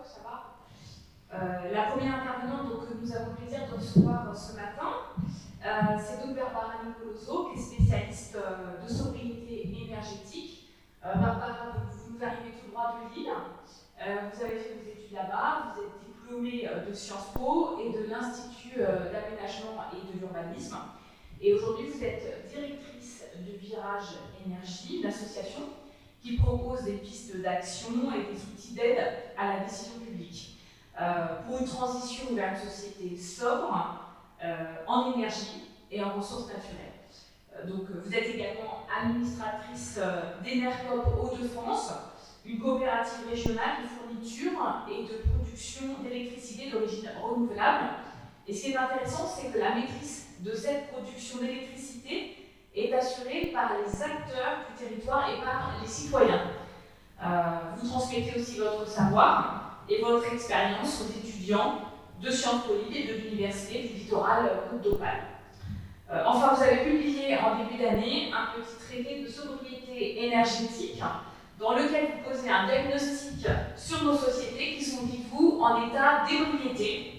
ça va. La première intervenante que nous avons le plaisir de recevoir ce matin, c'est donc Barbara Nicoloso, qui est spécialiste de sobriété énergétique. Barbara, vous nous arrivez tout droit de Lille. Vous avez fait vos études là-bas, vous êtes diplômée de Sciences Po et de l'Institut d'aménagement et de l'urbanisme. Et aujourd'hui, vous êtes directrice du Virage Énergie, l'association qui propose des pistes d'action et des outils d'aide à la décision publique pour une transition vers une société sobre en énergie et en ressources naturelles. Donc, vous êtes également administratrice d'Enercop Hauts-de-France, une coopérative régionale de fourniture et de production d'électricité d'origine renouvelable. Et ce qui est intéressant, c'est que la maîtrise de cette production d'électricité est assurée par les acteurs du territoire et par les citoyens. Vous transmettez aussi votre savoir et votre expérience aux étudiants de Sciences Po Lille et de l'Université du Littoral Côte d'Opale. Enfin, vous avez publié en début d'année un petit traité de sobriété énergétique dans lequel vous posez un diagnostic sur nos sociétés qui sont, dites-vous, en état d'ébriété.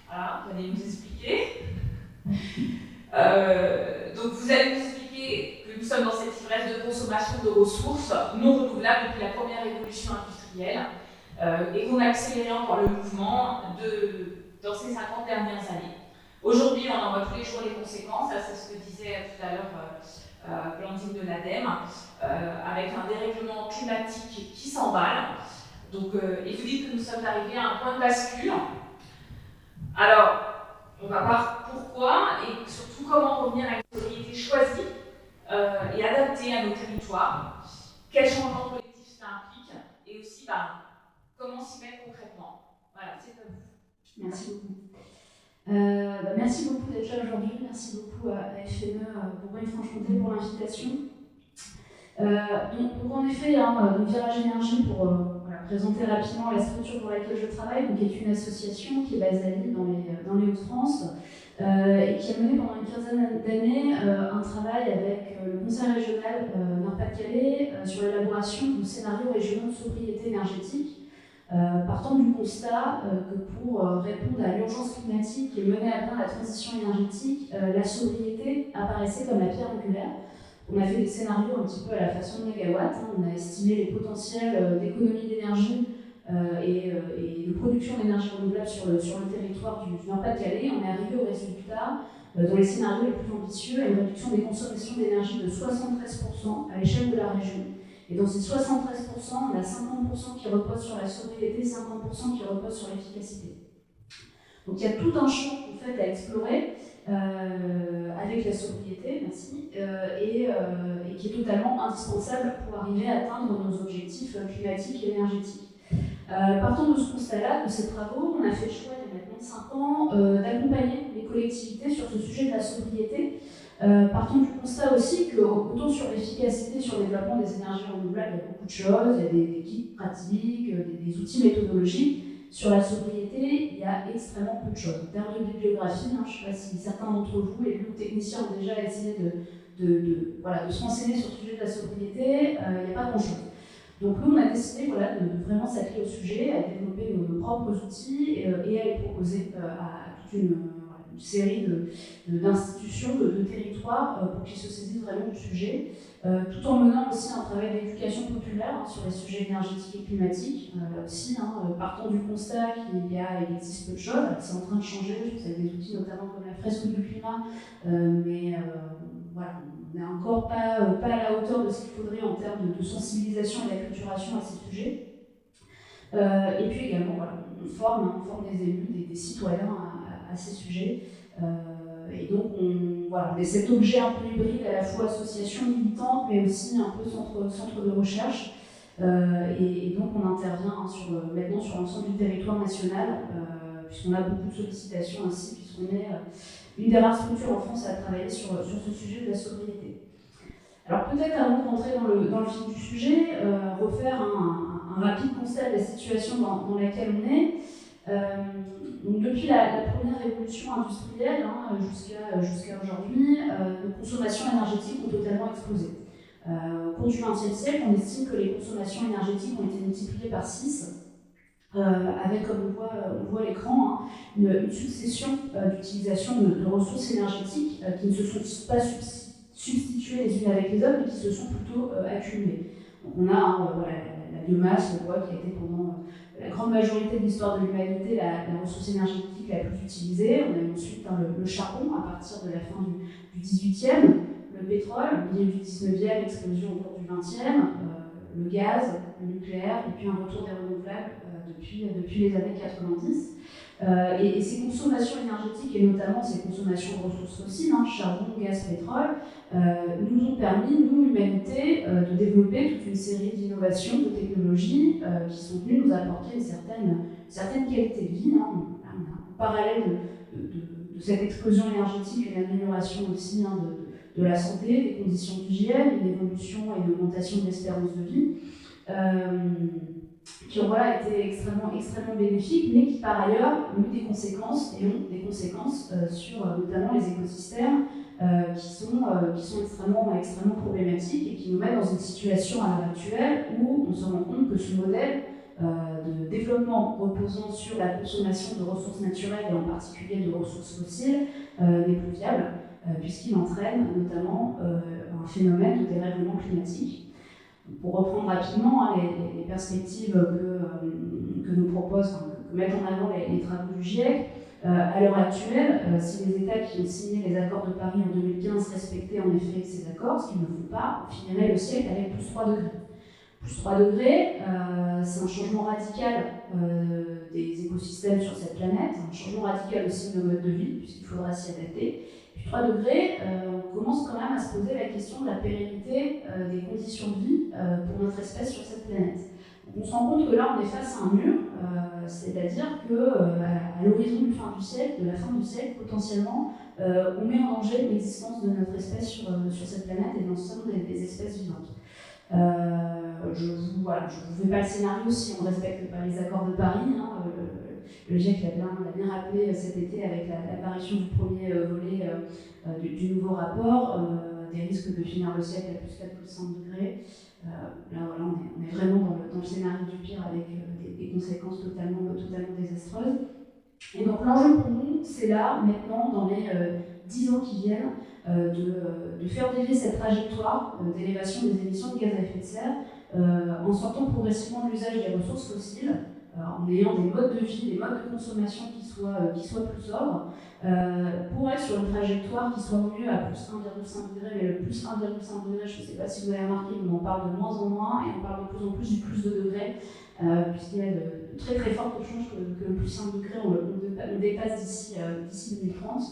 Voilà, vous allez nous expliquer. Donc vous allez nous expliquer que nous sommes dans cette ivresse de consommation de ressources non renouvelables depuis la première révolution industrielle et qu'on a accéléré encore le mouvement dans ces 50 dernières années. Aujourd'hui, on en voit tous les jours les conséquences, c'est ce que disait tout à l'heure Blandine de l'ADEME, avec un dérèglement climatique qui s'emballe. Donc, et vous dites que nous sommes arrivés à un point de bascule. Alors, on va voir pourquoi et surtout comment revenir à une sobriété choisie et adaptée à nos territoires. Quels changements collectifs ça implique et aussi comment s'y mettre concrètement. Voilà, c'est à vous. Merci beaucoup. Merci beaucoup d'être là aujourd'hui. Merci beaucoup à FME Bourgogne-Franche-Comté pour l'invitation. Donc en effet, donc Virage Énergie, pour présenter rapidement la structure pour laquelle je travaille, donc est une association qui est basée à Lille dans les Hauts-de-France et qui a mené pendant une quinzaine d'années un travail avec le Conseil régional Nord-Pas-de-Calais sur l'élaboration de scénarios régionaux de sobriété énergétique, partant du constat que pour répondre à l'urgence climatique et mener à bien la transition énergétique, la sobriété apparaissait comme la pierre angulaire. On a fait des scénarios un petit peu à la façon de mégawatts, on a estimé les potentiels d'économie d'énergie et de production d'énergie renouvelable sur le territoire du Nord-Pas-de-Calais. On est arrivé au résultat, dans les scénarios les plus ambitieux, à une réduction des consommations d'énergie de 73% à l'échelle de la région. Et dans ces 73%, on a 50% qui reposent sur la sobriété, 50% qui reposent sur l'efficacité. Donc il y a tout un champ en fait, à explorer avec la sobriété, merci, et qui est totalement indispensable pour arriver à atteindre nos objectifs climatiques et énergétiques. Partant de ce constat-là, de ces travaux, on a fait le choix il y a maintenant 5 ans d'accompagner les collectivités sur ce sujet de la sobriété. Partons du constat aussi que, autant sur l'efficacité, sur le développement des énergies renouvelables, il y a beaucoup de choses, il y a des guides pratiques, des outils méthodologiques. Sur la sobriété, il y a extrêmement peu de choses. En termes de bibliographie, je ne sais pas si certains d'entre vous, élus ou techniciens, ont déjà essayé de se renseigner sur le sujet de la sobriété, il n'y a pas grand-chose. Donc nous, on a décidé de vraiment s'atteler au sujet, à développer nos propres outils et à les proposer à toute une série d'institutions, de territoires pour qu'ils se saisissent vraiment du sujet, tout en menant aussi un travail d'éducation populaire sur les sujets énergétiques et climatiques. Aussi, partant du constat qu'il existe peu de choses, c'est en train de changer, je pense avec des outils notamment comme la fresque du climat, mais on n'est encore pas à la hauteur de ce qu'il faudrait en termes de sensibilisation et d'acculturation à ces sujets. Et puis également, on forme des élus, des citoyens à ces sujets. Et donc, on est cet objet un peu hybride, à la fois association militante, mais aussi un peu centre de recherche. Et donc, on intervient maintenant sur l'ensemble du territoire national, puisqu'on a beaucoup de sollicitations ainsi, puisqu'on est une des rares structures en France à travailler sur ce sujet de la sobriété. Alors peut-être avant de rentrer dans le vif du sujet, refaire un rapide constat de la situation dans laquelle on est. Donc depuis la première révolution industrielle jusqu'à aujourd'hui, nos consommations énergétiques ont totalement explosé. Au cours du XXe siècle, on estime que les consommations énergétiques ont été multipliées par 6. avec, comme on voit à l'écran, hein, une succession d'utilisation de ressources énergétiques qui ne se sont pas substituées les unes avec les autres, mais qui se sont plutôt accumulées. Donc on a voilà, la biomasse, le bois, qui a été pendant la grande majorité de l'histoire de l'humanité la ressource énergétique la plus utilisée. On a ensuite le charbon à partir de la fin du 18e, le pétrole, au milieu du 19e, l'explosion au cours du 20e, le gaz, le nucléaire, et puis un retour des renouvelables depuis les années 90. Et ces consommations énergétiques, et notamment ces consommations de ressources fossiles, hein, charbon, gaz, pétrole, nous ont permis, nous, l'humanité, de développer toute une série d'innovations, de technologies qui sont venues nous apporter une certaine qualité de vie. Hein. En parallèle de cette explosion énergétique, une amélioration aussi hein, de la santé, des conditions d'hygiène, une évolution et une augmentation de l'espérance de vie, qui ont voilà, été extrêmement bénéfiques, mais qui par ailleurs ont eu des conséquences, et ont des conséquences sur notamment les écosystèmes qui sont extrêmement problématiques et qui nous mettent dans une situation à l'heure actuelle où on se rend compte que ce modèle de développement reposant sur la consommation de ressources naturelles et en particulier de ressources fossiles n'est plus viable, puisqu'il entraîne notamment un phénomène de dérèglement climatique. Pour reprendre rapidement hein, les perspectives que nous proposent, que mettent en avant les travaux du GIEC, à l'heure actuelle, si les États qui ont signé les accords de Paris en 2015 respectaient en effet ces accords, ce qu'ils ne font pas, on finirait le siècle avec plus 3 degrés. Plus 3 degrés, c'est un changement radical des écosystèmes sur cette planète, un changement radical aussi de nos modes de vie, puisqu'il faudra s'y adapter. Puis 3 degrés, on commence quand même à se poser la question de la pérennité des conditions de vie pour notre espèce sur cette planète. Donc on se rend compte que là, on est face à un mur, c'est-à-dire qu'à l'horizon de la fin du siècle, potentiellement, on met en danger l'existence de notre espèce sur cette planète et l'ensemble des espèces vivantes. Je vous fais pas le scénario si on ne respecte pas les accords de Paris. Hein, le GIEC l'a bien rappelé cet été avec l'apparition du premier volet du nouveau rapport, des risques de finir le siècle à plus 4, plus 5 degrés. Là, voilà, on est vraiment dans le scénario du pire avec des conséquences totalement désastreuses. Et donc l'enjeu pour nous, c'est là, maintenant, dans les 10 ans qui viennent, de faire dévier cette trajectoire d'élévation des émissions de gaz à effet de serre en sortant progressivement de l'usage des ressources fossiles, en ayant des modes de vie, des modes de consommation qui soient plus sobres, pour être sur une trajectoire qui soit au mieux à plus 1,5 degré, mais le plus 1,5 degré, je ne sais pas si vous avez remarqué, mais on parle de moins en moins, et on parle de plus en plus du plus 2 degrés, puisqu'il y a de très très fortes chances que le plus 5 degré, on dépasse d'ici 2030.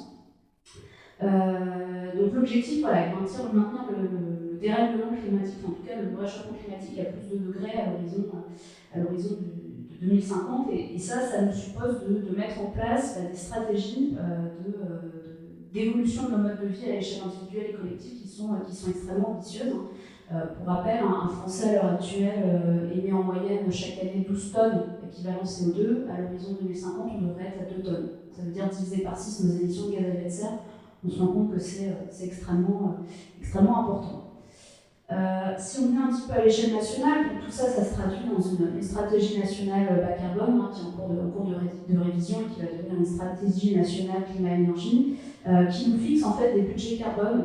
Donc l'objectif voilà, est de maintenir le dérèglement climatique, en tout cas le réchauffement climatique à plus de degrés à l'horizon de 2050, et ça nous suppose de mettre en place des stratégies d'évolution de nos modes de vie à l'échelle individuelle et collective qui sont extrêmement ambitieuses. Pour rappel, un Français à l'heure actuelle émet en moyenne chaque année 12 tonnes équivalent CO2. À l'horizon 2050, on devrait être à 2 tonnes. Ça veut dire diviser par 6 nos émissions de gaz à effet de serre. On se rend compte que c'est extrêmement important. Si on vient un petit peu à l'échelle nationale, donc tout ça se traduit dans une stratégie nationale bas carbone qui est en cours de révision et qui va devenir une stratégie nationale climat-énergie qui nous fixe en fait des budgets carbone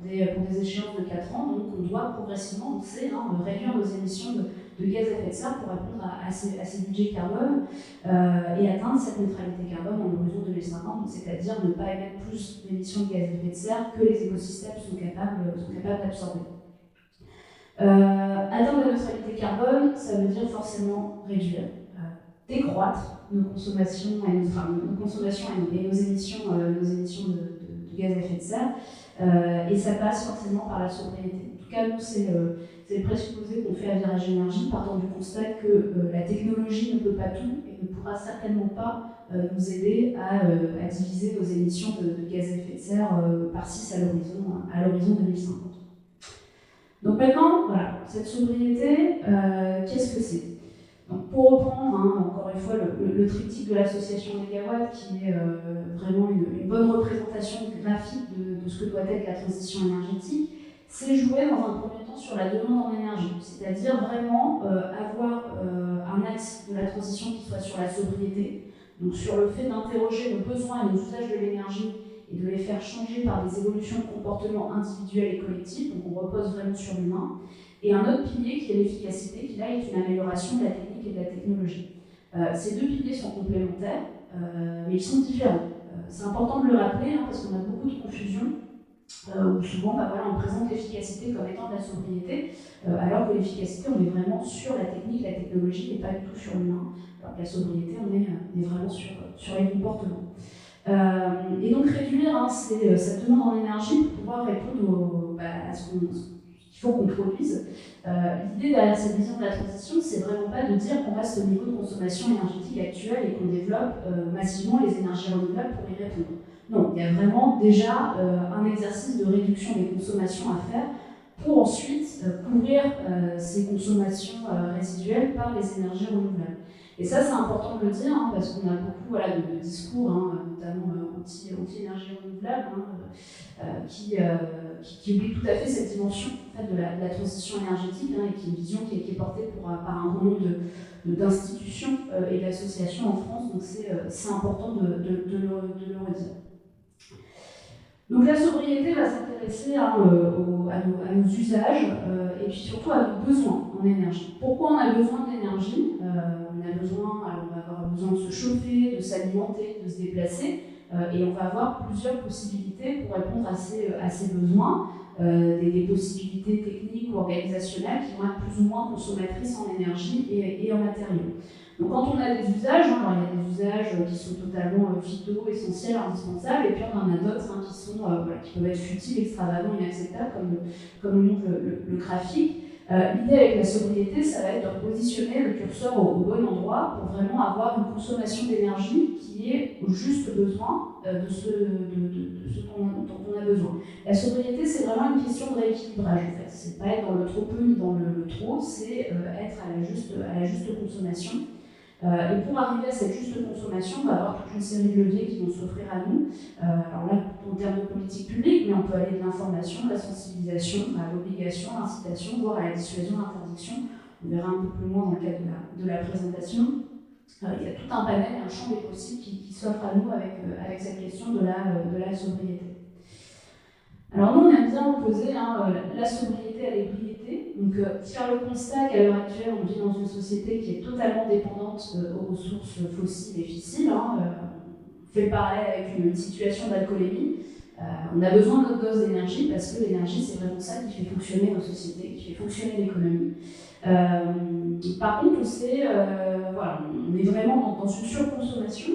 pour des échéances de 4 ans. Donc on doit progressivement, on sait, réduire nos émissions de gaz à effet de serre pour répondre à ces budgets carbone et atteindre cette neutralité carbone en l'horizon 2050, c'est-à-dire ne pas émettre plus d'émissions de gaz à effet de serre que les écosystèmes sont capables d'absorber. Atteindre la neutralité carbone, ça veut dire forcément réduire, décroître nos consommations et nos émissions de gaz à effet de serre, et ça passe forcément par la sobriété. En tout cas, nous, c'est le présupposé qu'on fait à Virage Énergie, partant du constat que la technologie ne peut pas tout et ne pourra certainement pas nous aider à diviser nos émissions de gaz à effet de serre par 6 à l'horizon 2050. Donc maintenant, voilà, cette sobriété, qu'est-ce que c'est? Donc pour reprendre, encore une fois, le triptyque de l'association Megawatt, qui est vraiment une bonne représentation graphique de ce que doit être la transition énergétique, c'est jouer dans un premier temps sur la demande en énergie, c'est-à-dire vraiment avoir un axe de la transition qui soit sur la sobriété, donc sur le fait d'interroger nos besoins et nos usages de l'énergie et de les faire changer par des évolutions de comportements individuels et collectifs, donc on repose vraiment sur l'humain. Et un autre pilier qui est l'efficacité, qui là est une amélioration de la technique et de la technologie. Ces deux piliers sont complémentaires, mais ils sont différents. C'est important de le rappeler, hein, parce qu'on a beaucoup de confusion, où souvent voilà, on présente l'efficacité comme étant de la sobriété, alors que l'efficacité, on est vraiment sur la technique, la technologie, et pas du tout sur l'humain. Alors que la sobriété, on est vraiment sur les comportements. Et donc réduire hein, cette demande en énergie pour pouvoir répondre à ce qu'il faut qu'on produise. L'idée derrière cette vision de la transition, c'est vraiment pas de dire qu'on reste au niveau de consommation énergétique actuel et qu'on développe massivement les énergies renouvelables pour y répondre. Non, il y a vraiment déjà un exercice de réduction des consommations à faire pour ensuite couvrir ces consommations résiduelles par les énergies renouvelables. Et ça, c'est important de le dire, hein, parce qu'on a beaucoup voilà, de discours, hein, notamment anti-énergie renouvelable, hein, qui oublie tout à fait cette dimension en fait, de la transition énergétique, hein, et qui est une vision qui est portée par un grand nombre d'institutions et d'associations en France, donc c'est important de le redire. Donc la sobriété va s'intéresser hein, à nos usages et puis surtout à nos besoins en énergie. Pourquoi on a besoin d'énergie on va avoir besoin de se chauffer, de s'alimenter, de se déplacer et on va avoir plusieurs possibilités pour répondre à ces besoins, des possibilités techniques ou organisationnelles qui vont être plus ou moins consommatrices en énergie et en matériaux. Donc quand on a des usages, hein, alors il y a des usages qui sont totalement vitaux, essentiels, indispensables, et puis on en a d'autres hein, qui peuvent être futiles, extravagants, inacceptables, comme le montre le graphique. L'idée avec la sobriété, ça va être de repositionner le curseur au bon endroit pour vraiment avoir une consommation d'énergie qui est au juste besoin de ce dont on a besoin. La sobriété, c'est vraiment une question de rééquilibrage en fait. C'est pas être dans le trop peu ni dans le trop, c'est être à la juste consommation. Et pour arriver à cette juste consommation, on va avoir toute une série de leviers qui vont s'offrir à nous. Alors là, en termes de politique publique, mais on peut aller de l'information, de la sensibilisation, à l'obligation, à l'incitation, voire à la dissuasion, l'interdiction. On verra un peu plus loin dans le cadre de la présentation. Il y a tout un panel, un champ des possibles qui s'offre à nous avec cette question de la sobriété. Alors nous, on aime bien opposer la sobriété à l'ébriété. Donc faire le constat qu'à l'heure actuelle, on vit dans une société qui est totalement dépendante aux ressources fossiles et fissiles. On fait le parallèle avec une situation d'alcoolémie. On a besoin de notre dose d'énergie parce que l'énergie, c'est vraiment ça qui fait fonctionner nos sociétés, qui fait fonctionner l'économie. Par contre, on est vraiment dans une surconsommation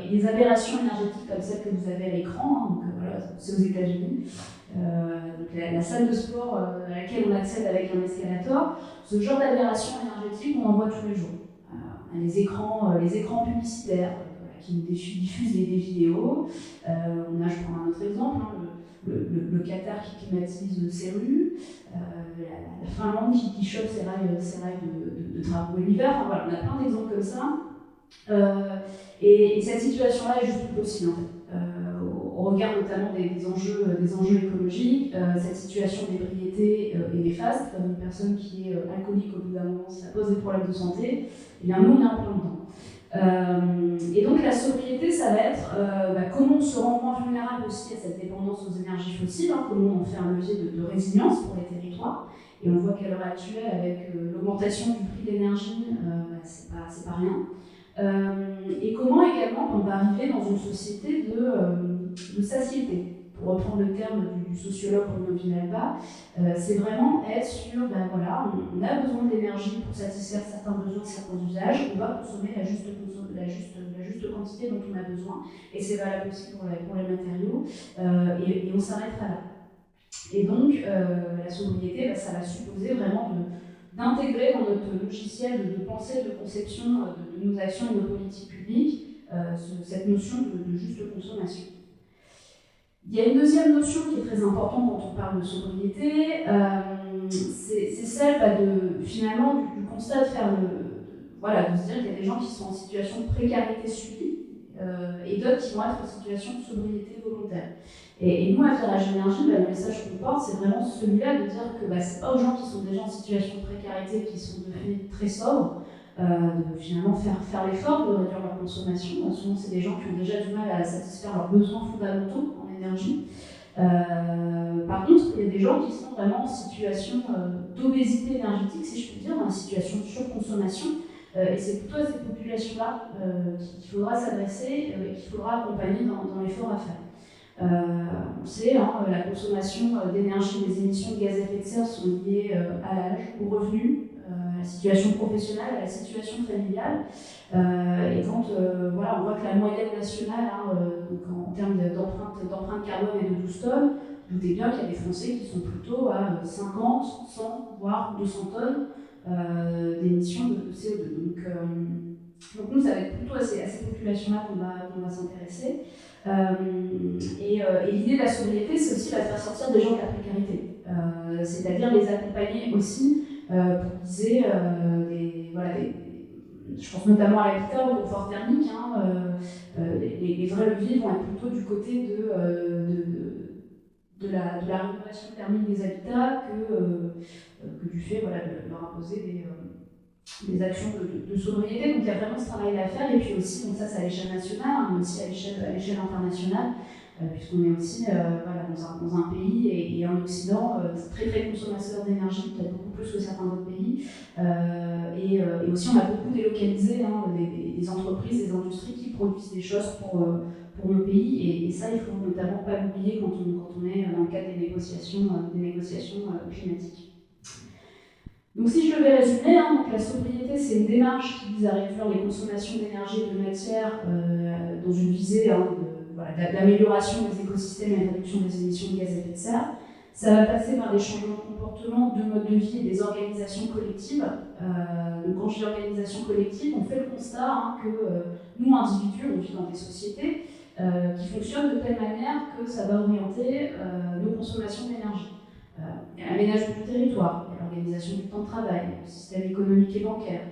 et les aberrations énergétiques comme celles que vous avez à l'écran, donc voilà, c'est aux États-Unis. Donc la salle de sport à laquelle on accède avec un escalator, ce genre d'aberration énergétique, on en voit tous les jours. Les écrans publicitaires qui nous diffusent des vidéos. On a, je prends un autre exemple, le Qatar qui climatise ses rues, la Finlande qui chope ses rails de travaux l'hiver. Enfin, voilà, on a plein d'exemples comme ça. Et cette situation-là est juste plus possible en fait. Au regard notamment des enjeux écologiques, cette situation d'ébriété est néfaste. Comme une personne qui est alcoolique au bout d'un moment, ça pose des problèmes de santé. Et bien nous, on est un peu dedans. Et donc la sobriété, ça va être comment on se rend moins vulnérable aussi à cette dépendance aux énergies fossiles, comment on fait un levier de résilience pour les territoires. Et on voit qu'à l'heure actuelle, avec l'augmentation du prix de l'énergie, c'est pas rien. Et comment également on va arriver dans une société de satiété. Pour reprendre le terme du sociologue Bruno Villalba, c'est vraiment être sur, on a besoin d'énergie pour satisfaire certains besoins, certains usages, on va consommer la juste quantité dont on a besoin, et c'est valable aussi pour les matériaux, et on s'arrêtera là. Et donc, la sobriété, ça va supposer vraiment d'intégrer dans notre logiciel de pensée, de conception de nos actions et de nos politiques publiques, cette notion de juste consommation. Il y a une deuxième notion qui est très importante quand on parle de sobriété, c'est celle finalement du constat de faire de se dire qu'il y a des gens qui sont en situation de précarité subie et d'autres qui vont être en situation de sobriété volontaire. Et nous, à Virage Énergie, le message qu'on porte, c'est vraiment celui-là de dire que c'est pas aux gens qui sont déjà en situation de précarité qui sont devenus très sobres, de finalement faire l'effort de réduire leur consommation. Souvent, c'est des gens qui ont déjà du mal à satisfaire leurs besoins fondamentaux en énergie. Par contre, il y a des gens qui sont vraiment en situation d'obésité énergétique, si je puis dire, en situation de surconsommation. Et c'est plutôt à ces populations-là qu'il faudra s'adresser et qu'il faudra accompagner dans l'effort à faire. On sait, la consommation d'énergie, les émissions de gaz à effet de serre sont liées à l'âge, aux revenus, à la situation professionnelle, à la situation familiale. Et quand on voit que la moyenne nationale, donc en termes d'empreinte carbone est de 12 tonnes, vous doutez bien qu'il y a des Français qui sont plutôt à 50, 100, voire 200 tonnes d'émissions de CO2. Donc nous, ça va être plutôt à ces populations-là qu'on va s'intéresser. Et l'idée de la sobriété, c'est aussi de faire sortir des gens de la précarité, c'est-à-dire les accompagner aussi pour qu'ils aient je pense notamment à l'habitat, au confort thermique. Les vrais leviers vont être plutôt du côté de la rénovation thermique des habitats que du fait de leur imposer des actions de sobriété. Donc il y a vraiment ce travail à faire. Et puis aussi, donc ça c'est à l'échelle nationale, mais aussi à l'échelle internationale, puisqu'on est aussi dans un pays et en Occident très très consommateur d'énergie, peut-être beaucoup plus que certains autres pays. Et aussi on a beaucoup délocalisé des entreprises, des industries qui produisent des choses pour nos pays. Et ça, il ne faut notamment pas l'oublier quand on est dans le cadre des négociations climatiques. Donc si je devais résumer, donc la sobriété, c'est une démarche qui vise à réduire les consommations d'énergie et de matière dans une visée d'amélioration des écosystèmes et de réduction des émissions de gaz à effet de serre. Ça va passer par des changements de comportement, de mode de vie et des organisations collectives. Donc quand je dis organisation collective, on fait le constat que nous, individus, on vit dans des sociétés qui fonctionnent de telle manière que ça va orienter nos consommations d'énergie. Il y a l'aménagement du territoire, il y a l'organisation du temps de travail, le système économique et bancaire,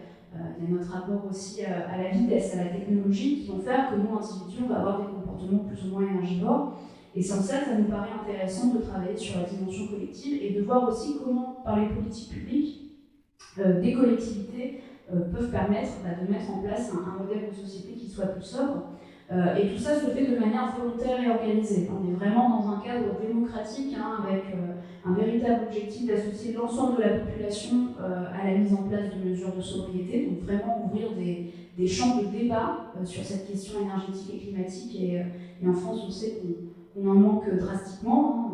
il y a notre rapport aussi à la vitesse, à la technologie, qui vont faire que nous, individus, on va avoir des comportements plus ou moins énergivores. Et c'est en ça que ça nous paraît intéressant de travailler sur la dimension collective et de voir aussi comment, par les politiques publiques, des collectivités peuvent permettre de mettre en place un modèle de société qui soit plus sobre. Et tout ça se fait de manière volontaire et organisée. On est vraiment dans un cadre démocratique avec un véritable objectif d'associer l'ensemble de la population à la mise en place de mesures de sobriété, donc vraiment ouvrir des champs de débat sur cette question énergétique et climatique. Et en France, on sait qu'on en manque drastiquement.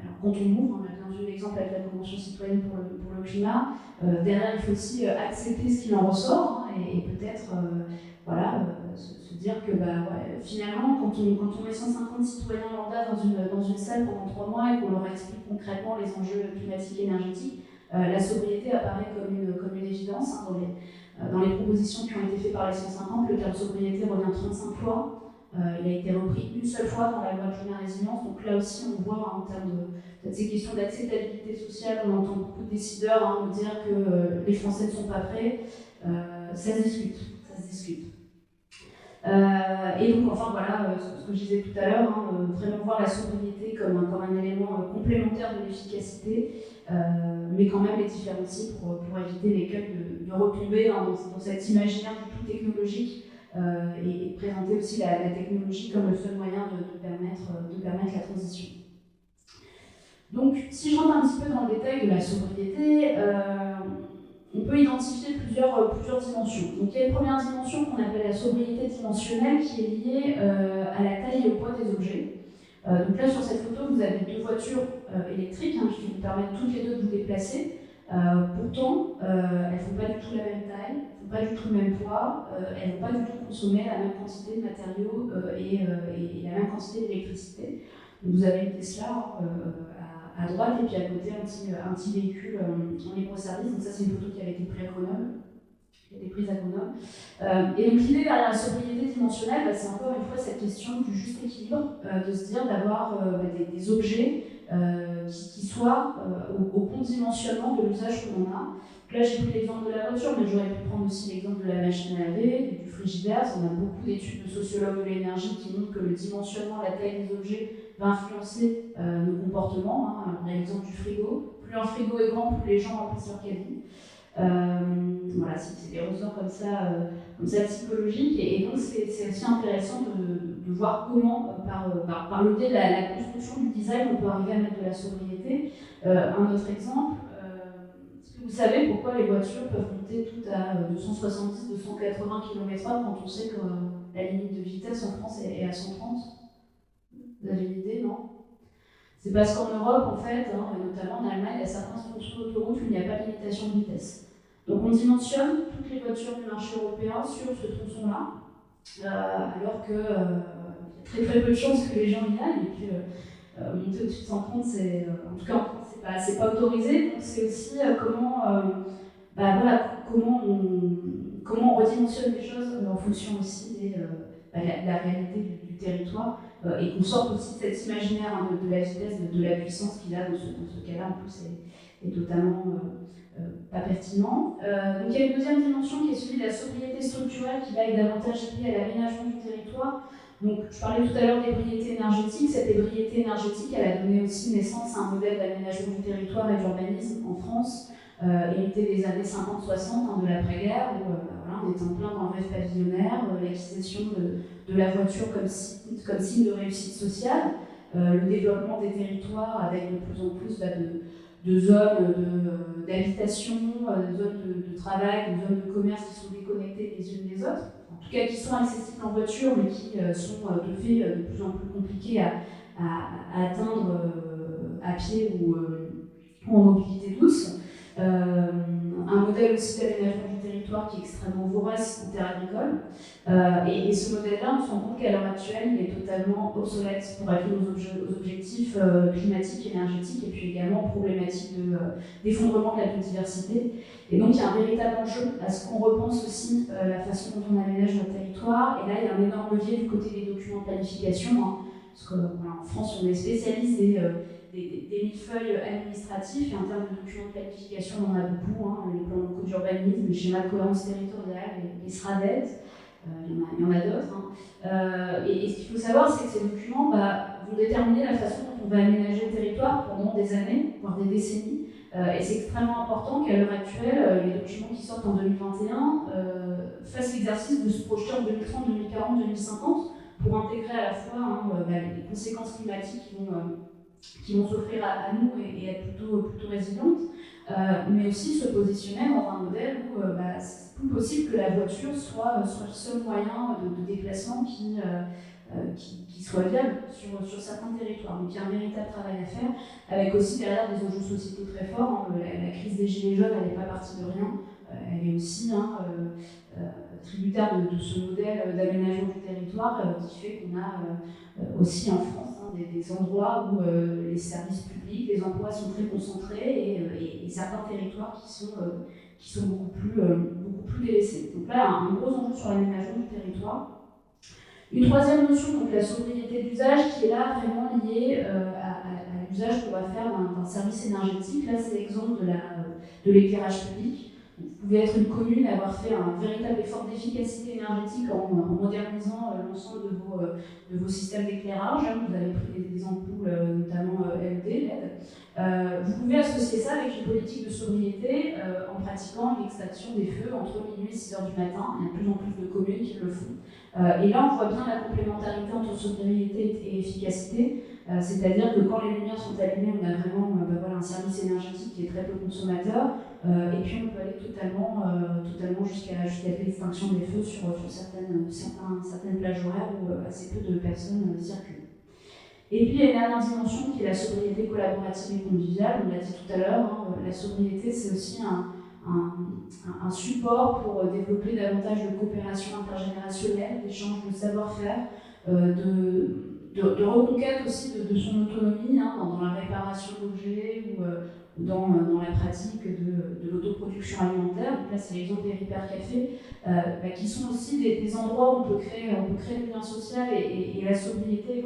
Alors, quand on ouvre, on a bien vu l'exemple avec la Convention citoyenne pour le climat. Derrière, il faut aussi accepter ce qu'il en ressort et peut-être se dire que finalement, quand on met 150 citoyens lambda dans une salle pendant 3 mois et qu'on leur explique concrètement les enjeux climatiques et énergétiques, la sobriété apparaît comme une évidence. Dans les propositions qui ont été faites par les 150, le terme sobriété revient 35 fois. Il a été repris une seule fois dans la loi de climat résilience. Donc là aussi, on voit en termes de ces questions d'acceptabilité sociale, on entend beaucoup de décideurs nous dire que les Français ne sont pas prêts. Ça se discute. Et donc ce que je disais tout à l'heure, vraiment voir la sobriété comme un élément complémentaire de l'efficacité, mais quand même les différencier pour éviter l'écueil de retomber dans cet imaginaire du tout technologique et présenter aussi la technologie comme le seul moyen de permettre la transition. Donc si je rentre un petit peu dans le détail de la sobriété, on peut identifier plusieurs dimensions. Donc il y a une première dimension qu'on appelle la sobriété dimensionnelle qui est liée à la taille et au poids des objets. Donc là sur cette photo vous avez 2 voitures électriques qui vous permettent toutes les deux de vous déplacer. Pourtant elles ne font pas du tout la même taille, elles ne font pas du tout le même poids, elles ne vont pas du tout consommer la même quantité de matériaux et la même quantité d'électricité. Donc vous avez une Tesla à droite et puis à côté un petit véhicule en libre-service. Donc ça c'est une photo qui avait été prise à Grenoble. Et donc l'idée derrière la sobriété dimensionnelle, c'est encore une fois cette question du juste équilibre, de se dire d'avoir des objets qui soient au bon dimensionnement de l'usage que l'on a. Donc là j'ai pris l'exemple de la voiture, mais j'aurais pu prendre aussi l'exemple de la machine à laver, du frigidaire. On a beaucoup d'études de sociologues de l'énergie qui montrent que le dimensionnement, la taille des objets va influencer nos comportements. On a l'exemple du frigo. Plus un frigo est grand, plus les gens remplissent leur cabine. Voilà, c'est des ressorts comme ça psychologiques, et donc c'est aussi intéressant de voir comment, par le biais de la construction du design, on peut arriver à mettre de la sobriété. Un autre exemple, est-ce que vous savez pourquoi les voitures peuvent monter toutes à 270-280 km/h quand on sait que la limite de vitesse en France est à 130? Vous avez une idée, non? C'est parce qu'en Europe, en fait, hein, et notamment en Allemagne, il y a certains tronçons d'autoroute où il n'y a pas de limitation de vitesse. Donc on dimensionne toutes les voitures du marché européen sur ce tronçon-là, alors qu'il y a très très peu de chances que les gens y aillent, et puis monter au-dessus de 130, en tout cas en France, c'est pas autorisé. Donc c'est aussi comment on redimensionne les choses en fonction aussi de la réalité du territoire, et qu'on sorte aussi de cet imaginaire de la vitesse, de la puissance qu'il a dans ce cas-là, en plus, est totalement pas pertinent. Donc il y a une deuxième dimension qui est celui de la sobriété structurelle, qui va être davantage liée à l'aménagement du territoire. Donc je parlais tout à l'heure d'ébriété énergétique. Cette ébriété énergétique, elle a donné aussi naissance à un modèle d'aménagement du territoire et d'urbanisme en France, hérité des années 50-60, de l'après-guerre, où voilà, on était en plein dans le rêve pavillonnaire, l'acquisition de la voiture comme signe de réussite sociale, le développement des territoires avec de plus en plus de zones d'habitation, de zones de travail, de zones de commerce qui sont déconnectées les unes des autres, en tout cas qui sont accessibles en voiture, mais qui sont de fait de plus en plus compliquées à atteindre à pied ou en mobilité douce. Un modèle aussi d'aménagement du territoire qui est extrêmement vorace en terre agricole. Et ce modèle-là, on se rend compte qu'à l'heure actuelle, il est totalement obsolète pour répondre aux objectifs climatiques, énergétiques, et puis également problématiques d'effondrement de la biodiversité. Et donc, il y a un véritable enjeu à ce qu'on repense aussi la façon dont on aménage notre territoire. Et là, il y a un énorme levier du côté des documents de planification, parce qu'en France, on est spécialiste des millefeuilles administratifs, et en termes de documents de planification, on en a beaucoup, les plans locaux d'urbanisme, les schémas de cohérence territoriale, les SRADET, il y en a d'autres. Et ce qu'il faut savoir, c'est que ces documents vont déterminer la façon dont on va aménager le territoire pendant des années, voire des décennies. Et c'est extrêmement important qu'à l'heure actuelle, les documents qui sortent en 2021 fassent l'exercice de se projeter en 2030, 2040, 2050 pour intégrer à la fois les conséquences climatiques qui vont s'offrir à nous et être plutôt résilientes, mais aussi se positionner dans un modèle où c'est plus possible que la voiture soit le seul moyen de déplacement qui soit viable sur certains territoires. Donc il y a un véritable travail à faire, avec aussi derrière des enjeux sociétaux très forts. La crise des Gilets jaunes, elle n'est pas partie de rien. Elle est aussi tributaire de ce modèle d'aménagement du territoire qui fait qu'on a aussi en France des endroits où les services publics, les emplois sont très concentrés, et certains territoires qui sont beaucoup plus délaissés. Donc là, un gros enjeu sur l'aménagement du territoire. Une troisième notion, donc la sobriété d'usage, qui est là vraiment liée à l'usage qu'on va faire d'un service énergétique. Là, c'est l'exemple de l'éclairage public. Vous pouvez être une commune et avoir fait un véritable effort d'efficacité énergétique en modernisant l'ensemble de vos systèmes d'éclairage. Vous avez pris des ampoules, notamment LED, LED. Vous pouvez associer ça avec une politique de sobriété en pratiquant l'extraction des feux entre minuit et 6 h du matin. Il y a de plus en plus de communes qui le font. Et là, on voit bien la complémentarité entre sobriété et efficacité. C'est-à-dire que quand les lumières sont allumées, on a vraiment un service énergétique qui est très peu consommateur, et puis on peut aller totalement jusqu'à l'extinction des feux sur certaines plages horaires où assez peu de personnes circulent. Et puis il y a une dernière dimension qui est la sobriété collaborative et conviviale. On l'a dit tout à l'heure, la sobriété, c'est aussi un support pour développer davantage de coopération intergénérationnelle, d'échange de savoir-faire, de reconquête aussi de son autonomie dans la réparation d'objets ou dans la pratique de l'autoproduction alimentaire. Donc là, c'est l'exemple des Repair Café, qui sont aussi des endroits où on peut créer du lien social, et la sobriété est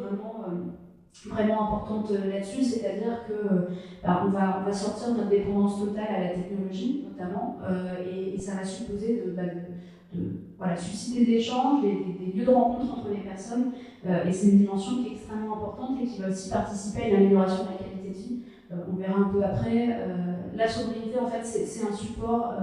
vraiment importante là-dessus, c'est-à-dire que on va sortir de notre dépendance totale à la technologie, notamment, et ça va supposer de susciter des échanges, des lieux de rencontre entre les personnes, et c'est une dimension qui est extrêmement importante et qui va aussi participer à une amélioration de la qualité de vie. on verra un peu après. La sobriété, en fait, c'est un support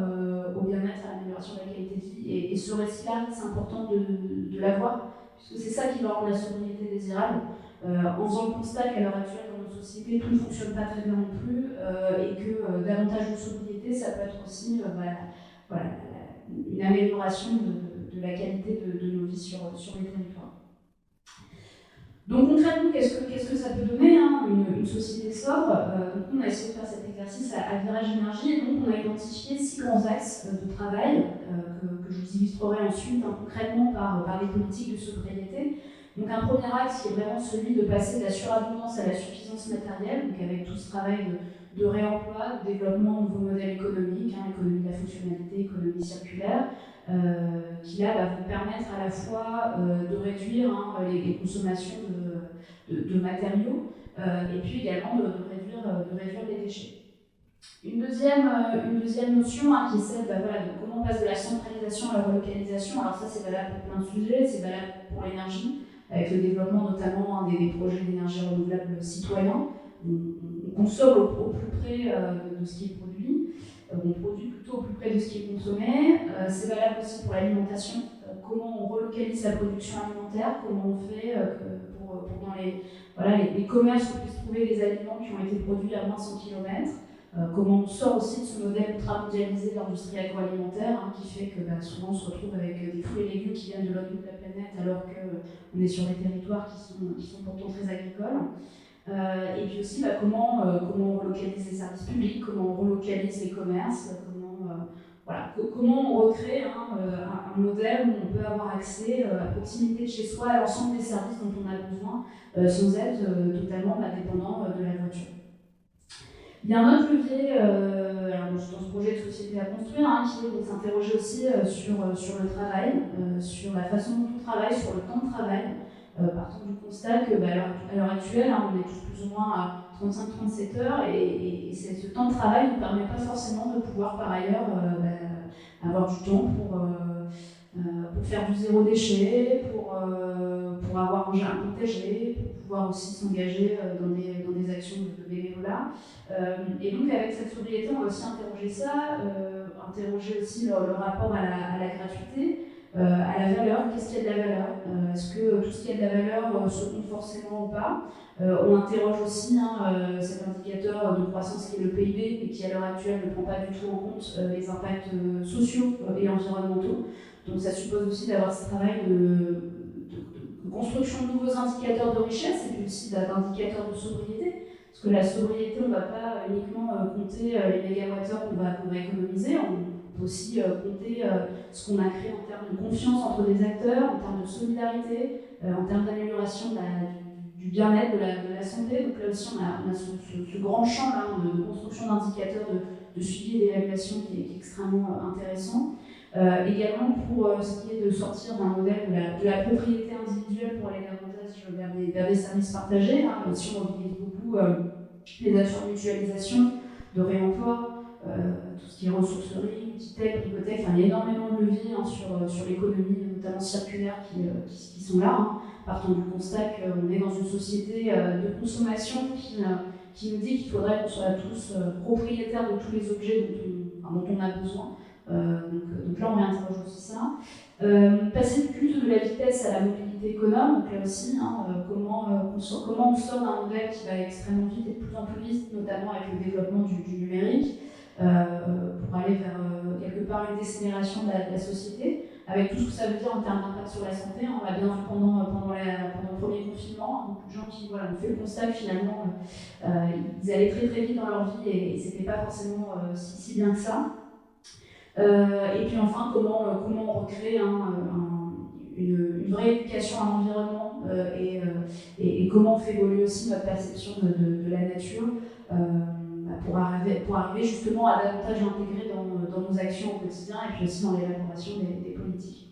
au bien-être, à l'amélioration de la qualité de vie. Et ce récit-là, c'est important de l'avoir, puisque c'est ça qui va rendre la sobriété désirable. En faisant le constat qu'à l'heure actuelle, dans nos sociétés, tout ne fonctionne pas très bien non plus, et que davantage de sobriété, ça peut être aussi voilà, une amélioration de la qualité de nos vies sur les territoires. Donc concrètement, qu'est-ce que ça peut donner, hein, une société sobre? Donc on a essayé de faire cet exercice à Virage Énergie, et donc on a identifié 6 grands axes de travail que je vous illustrerai ensuite, hein, concrètement par les politiques de sobriété. Donc un premier axe qui est vraiment celui de passer de la surabondance à la suffisance matérielle, donc avec tout ce travail de réemploi, de développement de nouveaux modèles économiques, hein, économie de la fonctionnalité, économie circulaire, qui là va vous permettre à la fois de réduire, hein, les consommations de matériaux, et puis également de réduire les déchets. Une deuxième notion, hein, qui est celle de comment on passe de la centralisation à la relocalisation. Alors ça, c'est valable pour plein de sujets, c'est valable pour l'énergie, avec le développement notamment, hein, des projets d'énergie renouvelable citoyens. On consomme au plus près de ce qui est produit, on produit plutôt au plus près de ce qui est consommé. C'est valable aussi pour l'alimentation. Comment on relocalise la production alimentaire, comment on fait pour dans les commerces, on puisse trouver des aliments qui ont été produits à moins de 100 km. Comment on sort aussi de ce modèle ultra-mondialisé de l'industrie agroalimentaire, hein, qui fait que souvent on se retrouve avec des fruits et légumes qui viennent de l'autre bout de la planète, alors qu'on est sur des territoires qui sont pourtant très agricoles. Et puis aussi comment on relocalise les services publics, comment on relocalise les commerces, comment on recrée, hein, un modèle où on peut avoir accès à proximité de chez soi à l'ensemble des services dont on a besoin, sans être totalement dépendant de la voiture. Il y a un autre levier dans ce projet de société à construire, hein, qui est de s'interroger aussi sur le travail, sur la façon dont on travaille, sur le temps de travail, partant du constat que à l'heure actuelle, hein, on est tous plus ou moins à 35-37 heures, et ce temps de travail ne permet pas forcément de pouvoir par ailleurs avoir du temps pour faire du zéro déchet, pour avoir un TG, pour pouvoir aussi s'engager dans des actions de bénévolat. Et donc avec cette sobriété, on va aussi interroger ça, interroger aussi le rapport à la gratuité, à la valeur. Qu'est-ce qu'il y a de la valeur? Est-ce que tout ce qui a de la valeur se compte forcément ou pas? On interroge aussi, hein, cet indicateur de croissance qui est le PIB, et qui à l'heure actuelle ne prend pas du tout en compte les impacts sociaux et environnementaux. Donc ça suppose aussi d'avoir ce travail de construction de nouveaux indicateurs de richesse, et puis aussi d'indicateurs de sobriété. Parce que la sobriété, on ne va pas uniquement compter les mégawattheures qu'on va économiser, on peut aussi compter ce qu'on a créé en termes de confiance entre des acteurs, en termes de solidarité, en termes d'amélioration du bien-être, de la santé. Donc là aussi, on a ce grand champ là, de construction d'indicateurs de suivi et d'évaluation qui est extrêmement intéressant. Également pour ce qui est de sortir d'un modèle de la propriété individuelle pour aller davantage vers des services partagés. Hein. Aussi, on mobilise beaucoup les actions de mutualisation, de réemploi, tout ce qui est ressourcerie, Titech, Bricothèque. Enfin, il y a énormément de leviers, hein, sur l'économie, notamment circulaire, qui sont là, hein, partant du constat qu'on est dans une société de consommation qui nous dit qu'il faudrait qu'on soit tous propriétaires de tous les objets dont on a besoin. Donc là, on réinterroge aussi ça. Passer du culte de la vitesse à la mobilité économe, donc là aussi, hein, comment on sort d'un modèle qui va extrêmement vite et de plus en plus vite, notamment avec le développement du numérique, pour aller vers quelque part une décélération de la société, avec tout ce que ça veut dire en termes d'impact sur la santé. On l'a bien vu pendant le premier confinement, beaucoup de gens qui ont fait le constat que finalement ils allaient très très vite dans leur vie, et c'était pas forcément si bien que ça. Et puis enfin, comment on recrée une vraie éducation à l'environnement, et comment on fait évoluer aussi notre perception de la nature, pour arriver justement à davantage l'intégrer dans nos actions au quotidien, et puis aussi dans l'élaboration des politiques.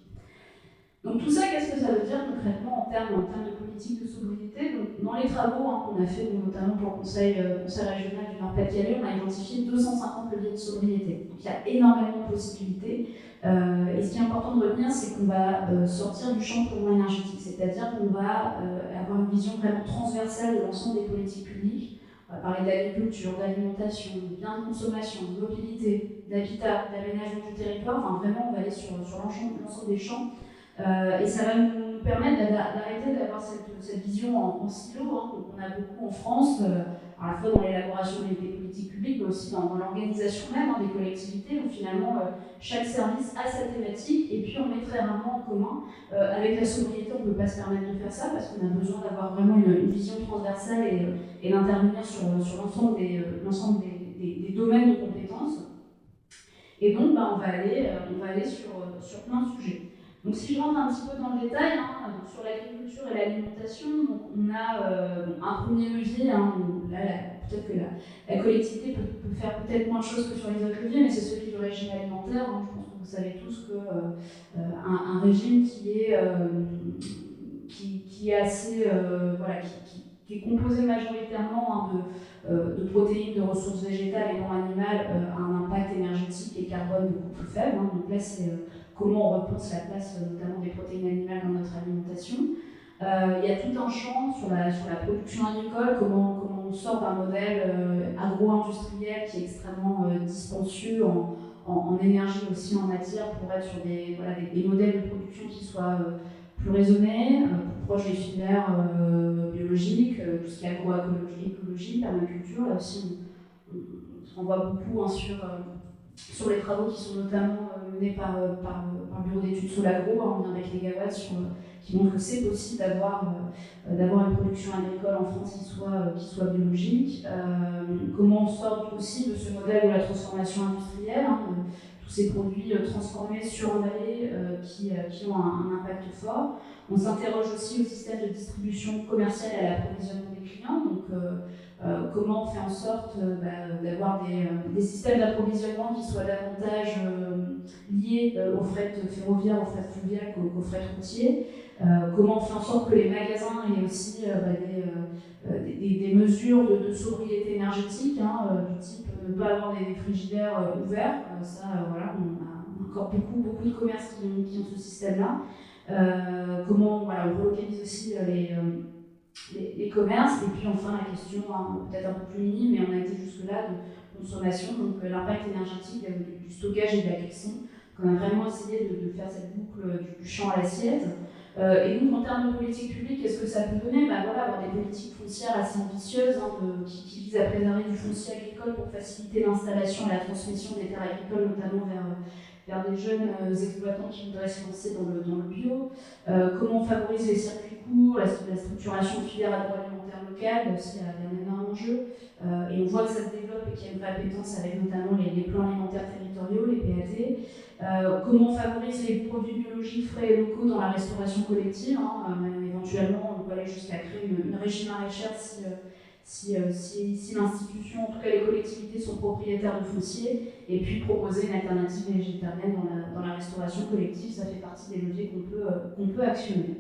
Donc tout ça, qu'est-ce que ça veut dire concrètement en termes de politique de sobriété? Donc, dans les travaux, hein, qu'on a fait notamment pour le conseil régional du Nord-Pas-de-Calais, on a identifié 250 leviers de sobriété. Donc il y a énormément de possibilités. Et ce qui est important de retenir, c'est qu'on va sortir du champ purement énergétique, c'est-à-dire qu'on va avoir une vision vraiment transversale de l'ensemble des politiques publiques, parler d'agriculture, d'alimentation, de biens de consommation, de mobilité, d'habitat, d'aménagement du territoire. Enfin, vraiment, on va aller sur l'ensemble des champs. Et ça va nous permettre d'arrêter d'avoir cette vision en silo, hein, qu'on a beaucoup en France, à la fois dans l'élaboration des politiques publiques, mais aussi dans l'organisation même, hein, des collectivités, où finalement chaque service a sa thématique, et puis on met très rarement en commun. Avec la sobriété, on ne peut pas se permettre de faire ça, parce qu'on a besoin d'avoir vraiment une vision transversale et d'intervenir sur l'ensemble des domaines de compétences. Et donc, on va aller sur plein de sujets. Donc si je rentre un petit peu dans le détail, hein, sur l'agriculture et l'alimentation, on a un premier levier, hein, où là, peut-être que la collectivité peut faire peut-être moins de choses que sur les autres leviers, mais c'est celui du régime alimentaire. Hein. Je pense que vous savez tous qu'un régime qui est assez, qui est composé majoritairement, hein, de protéines, de ressources végétales et non animales, a un impact énergétique et carbone beaucoup plus faible. Hein. Donc là, c'est comment on repense la place notamment des protéines animales dans notre alimentation. Il y a tout un champ sur la production agricole, comment on sort d'un modèle agro-industriel qui est extrêmement dispendieux en énergie, aussi en matière, pour être sur des modèles de production qui soient plus raisonnés, plus proches des filières biologiques, tout ce qui est agroécologie, permaculture. Là aussi, on se renvoie beaucoup, hein, sur les travaux qui sont notamment menés par le bureau d'études Solagro, en lien avec les Gawad, qui montrent que c'est possible d'avoir une production agricole en France qui soit biologique. Comment on sort aussi de ce modèle de la transformation industrielle, hein, tous ces produits transformés, suremballés, qui ont un impact fort. On s'interroge aussi au système de distribution commerciale et à l'approvisionnement des clients. Donc, comment on fait en sorte d'avoir des systèmes d'approvisionnement qui soient davantage liés au fret ferroviaire, au fret fluvial qu'au fret routier. Comment on fait en sorte que les magasins aient aussi des mesures de sobriété énergétique, hein, du type ne pas avoir des frigidaires ouverts. Voilà, on a encore beaucoup de commerces qui ont ce système-là. Comment on relocalise aussi les commerces, et puis enfin la question, hein, peut-être un peu plus minime, mais on a été jusque-là, de consommation, donc l'impact énergétique du stockage et de la cuisson. On a vraiment essayé de faire cette boucle du champ à l'assiette. Et donc en termes de politique publique, qu'est-ce que ça peut donner? Avoir des politiques foncières assez ambitieuses, hein, qui visent à préserver du foncier agricole pour faciliter l'installation et la transmission des terres agricoles, notamment vers des jeunes exploitants qui voudraient se lancer dans le bio. Comment on favorise les circuits courts, la structuration de filières agroalimentaires locales, aussi il y a un énorme enjeu. Et on voit que ça se développe et qu'il y a une vraie appétence avec notamment les plans alimentaires territoriaux, les PAT. Comment on favorise les produits biologiques frais et locaux dans la restauration collective, hein. Éventuellement, on peut aller jusqu'à créer une régie maraîchère si l'institution, en tout cas les collectivités, sont propriétaires de foncier, et puis proposer une alternative végétarienne dans la restauration collective. Ça fait partie des leviers qu'on peut actionner.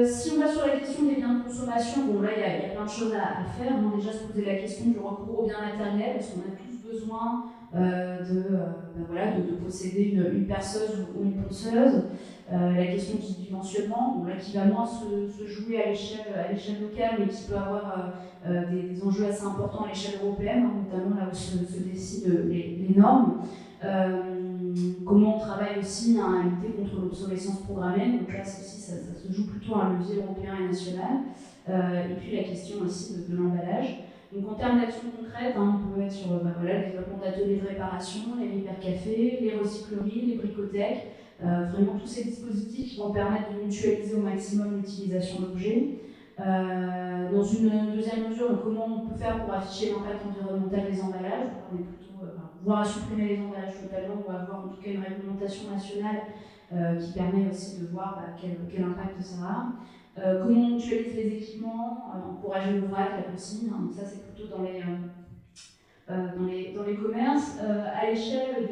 Si on va sur la question des biens de consommation, là il y a plein de choses à faire. Déjà se poser la question du recours aux biens matériels, parce qu'on a tous besoin de posséder une perceuse ou une ponceuse. La question du dimensionnement, là, qui va moins se jouer à l'échelle locale, mais qui peut avoir des enjeux assez importants à l'échelle européenne, hein, notamment là où se décident les normes. Comment on travaille aussi à lutter contre l'obsolescence programmée. Donc là, ça se joue plutôt à un levier européen et national. Et puis la question aussi de l'emballage. Donc en termes d'action concrète, hein, on peut être sur le développement d'ateliers de réparation, les hypercafés, les recycleries, les bricothèques, vraiment tous ces dispositifs qui vont permettre de mutualiser au maximum l'utilisation d'objets. Dans une deuxième mesure, donc, comment on peut faire pour afficher l'impact environnemental des emballages. On est plutôt voire à supprimer les emballages totalement, ou avoir en tout cas une réglementation nationale qui permet aussi de voir quel impact ça a. Comment on mutualise les équipements, encourager le vrac, la consigne, hein, donc ça c'est plutôt dans les commerces. À l'échelle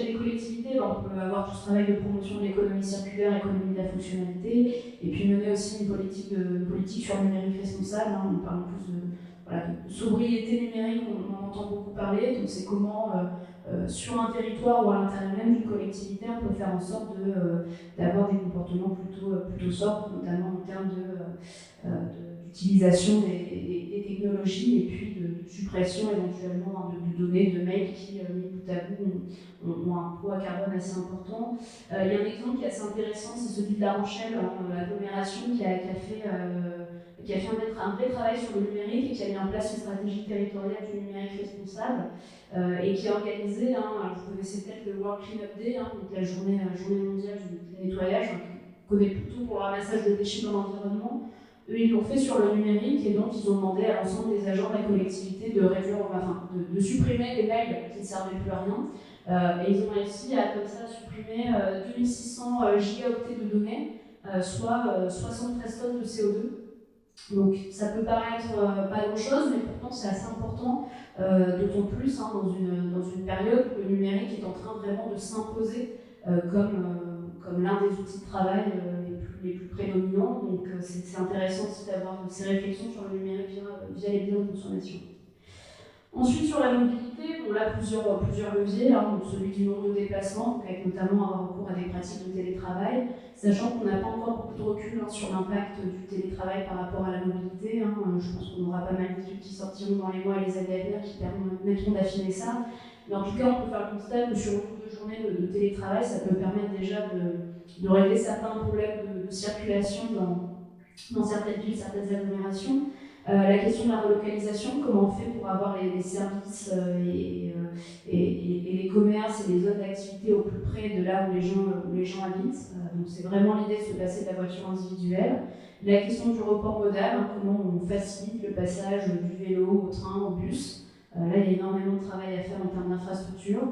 des collectivités, on peut avoir tout ce travail de promotion de l'économie circulaire, économie de la fonctionnalité, et puis mener aussi une politique sur le numérique responsable. Hein, on parle en plus de sobriété numérique, on en entend beaucoup parler, donc c'est comment sur un territoire ou à l'intérieur même d'une collectivité, on peut faire en sorte d'avoir des comportements plutôt sobres, notamment en termes d'utilisation des technologies et puis de suppression éventuellement de données, de mails qui, mis bout à bout, ont un poids carbone assez important. Il y a un exemple qui est assez intéressant, c'est celui de La Rochelle, l'agglomération qui a fait un vrai travail sur le numérique et qui a mis en place une stratégie territoriale du numérique responsable et qui a organisé, alors vous connaissez peut-être le World Cleanup Day, donc la journée mondiale du nettoyage, qu'on connaît plutôt pour le ramassage de déchets dans l'environnement. Eux, ils l'ont fait sur le numérique et donc ils ont demandé à l'ensemble des agents de la collectivité de supprimer les mails qui ne servaient plus à rien. Et ils ont réussi à comme ça supprimer 2600 gigaoctets de données, soit 73 tonnes de CO2. Donc ça peut paraître pas grand-chose, mais pourtant c'est assez important, d'autant plus dans une période où le numérique est en train vraiment de s'imposer comme l'un des outils de travail les plus prédominants. Donc c'est intéressant aussi d'avoir ces réflexions sur le numérique via les biens de consommation. Ensuite, sur la mobilité, on a plusieurs leviers, donc celui du nombre de déplacements, donc avec notamment avoir recours à des pratiques de télétravail, sachant qu'on n'a pas encore beaucoup de recul sur l'impact du télétravail par rapport à la mobilité. Je pense qu'on aura pas mal d'études qui sortiront dans les mois et les années à venir qui permettront d'affiner ça. Mais en tout cas, on peut faire le constat que sur beaucoup de journées de télétravail, ça peut permettre déjà de régler certains problèmes de circulation dans certaines villes, certaines agglomérations. La question de la relocalisation, comment on fait pour avoir les services et les commerces et les zones d'activité au plus près de là où les gens habitent. Donc c'est vraiment l'idée de se passer de la voiture individuelle. La question du report modal, comment on facilite le passage du vélo au train, au bus. Là, il y a énormément de travail à faire en termes d'infrastructure.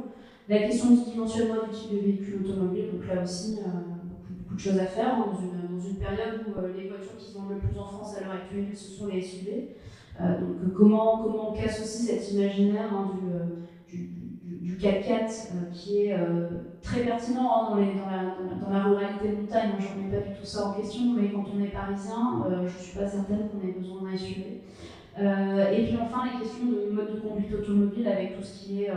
La question du dimensionnement du type de véhicule automobile, donc là aussi, beaucoup de choses à faire dans une période où les voitures qui se vendent le plus en France à l'heure actuelle, ce sont les SUV. Donc comment on casse aussi cet imaginaire du 4x4 qui est très pertinent dans la ruralité de montagne. Je ne remets pas du tout ça en question, mais quand on est parisien, je ne suis pas certaine qu'on ait besoin d'un SUV. Et puis enfin, les questions de mode de conduite automobile avec tout ce qui est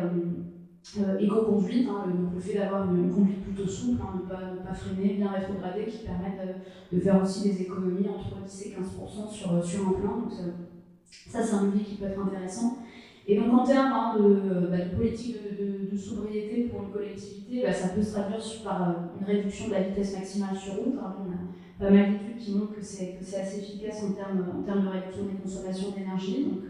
éco-conduite, le fait d'avoir une conduite plutôt souple, ne pas freiner, bien rétrograder, qui permettent de faire aussi des économies entre 10 et 15% sur un plein. Donc ça c'est un levier qui peut être intéressant. Et donc en termes de politique de sobriété pour une collectivité, ça peut se traduire par une réduction de la vitesse maximale sur route. On a pas mal d'études qui montrent que c'est assez efficace en termes de réduction des consommations d'énergie. Donc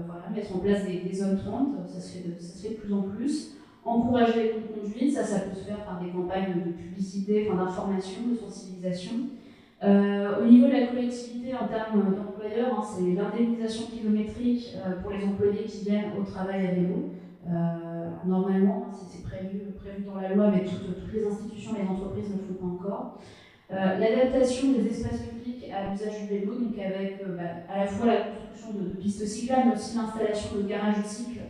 voilà, mettre en place des zones 30, ça se fait de plus en plus. Encourager les bonnes conduites, ça peut se faire par des campagnes de publicité, d'information, de sensibilisation. Au niveau de la collectivité, en termes d'employeurs, c'est l'indemnisation kilométrique pour les employés qui viennent au travail à vélo. Normalement, c'est prévu dans la loi, mais toutes les institutions, les entreprises ne le font pas encore. L'adaptation des espaces publics à l'usage du vélo, donc avec à la fois la construction de pistes cyclables, mais aussi l'installation de garages de cycles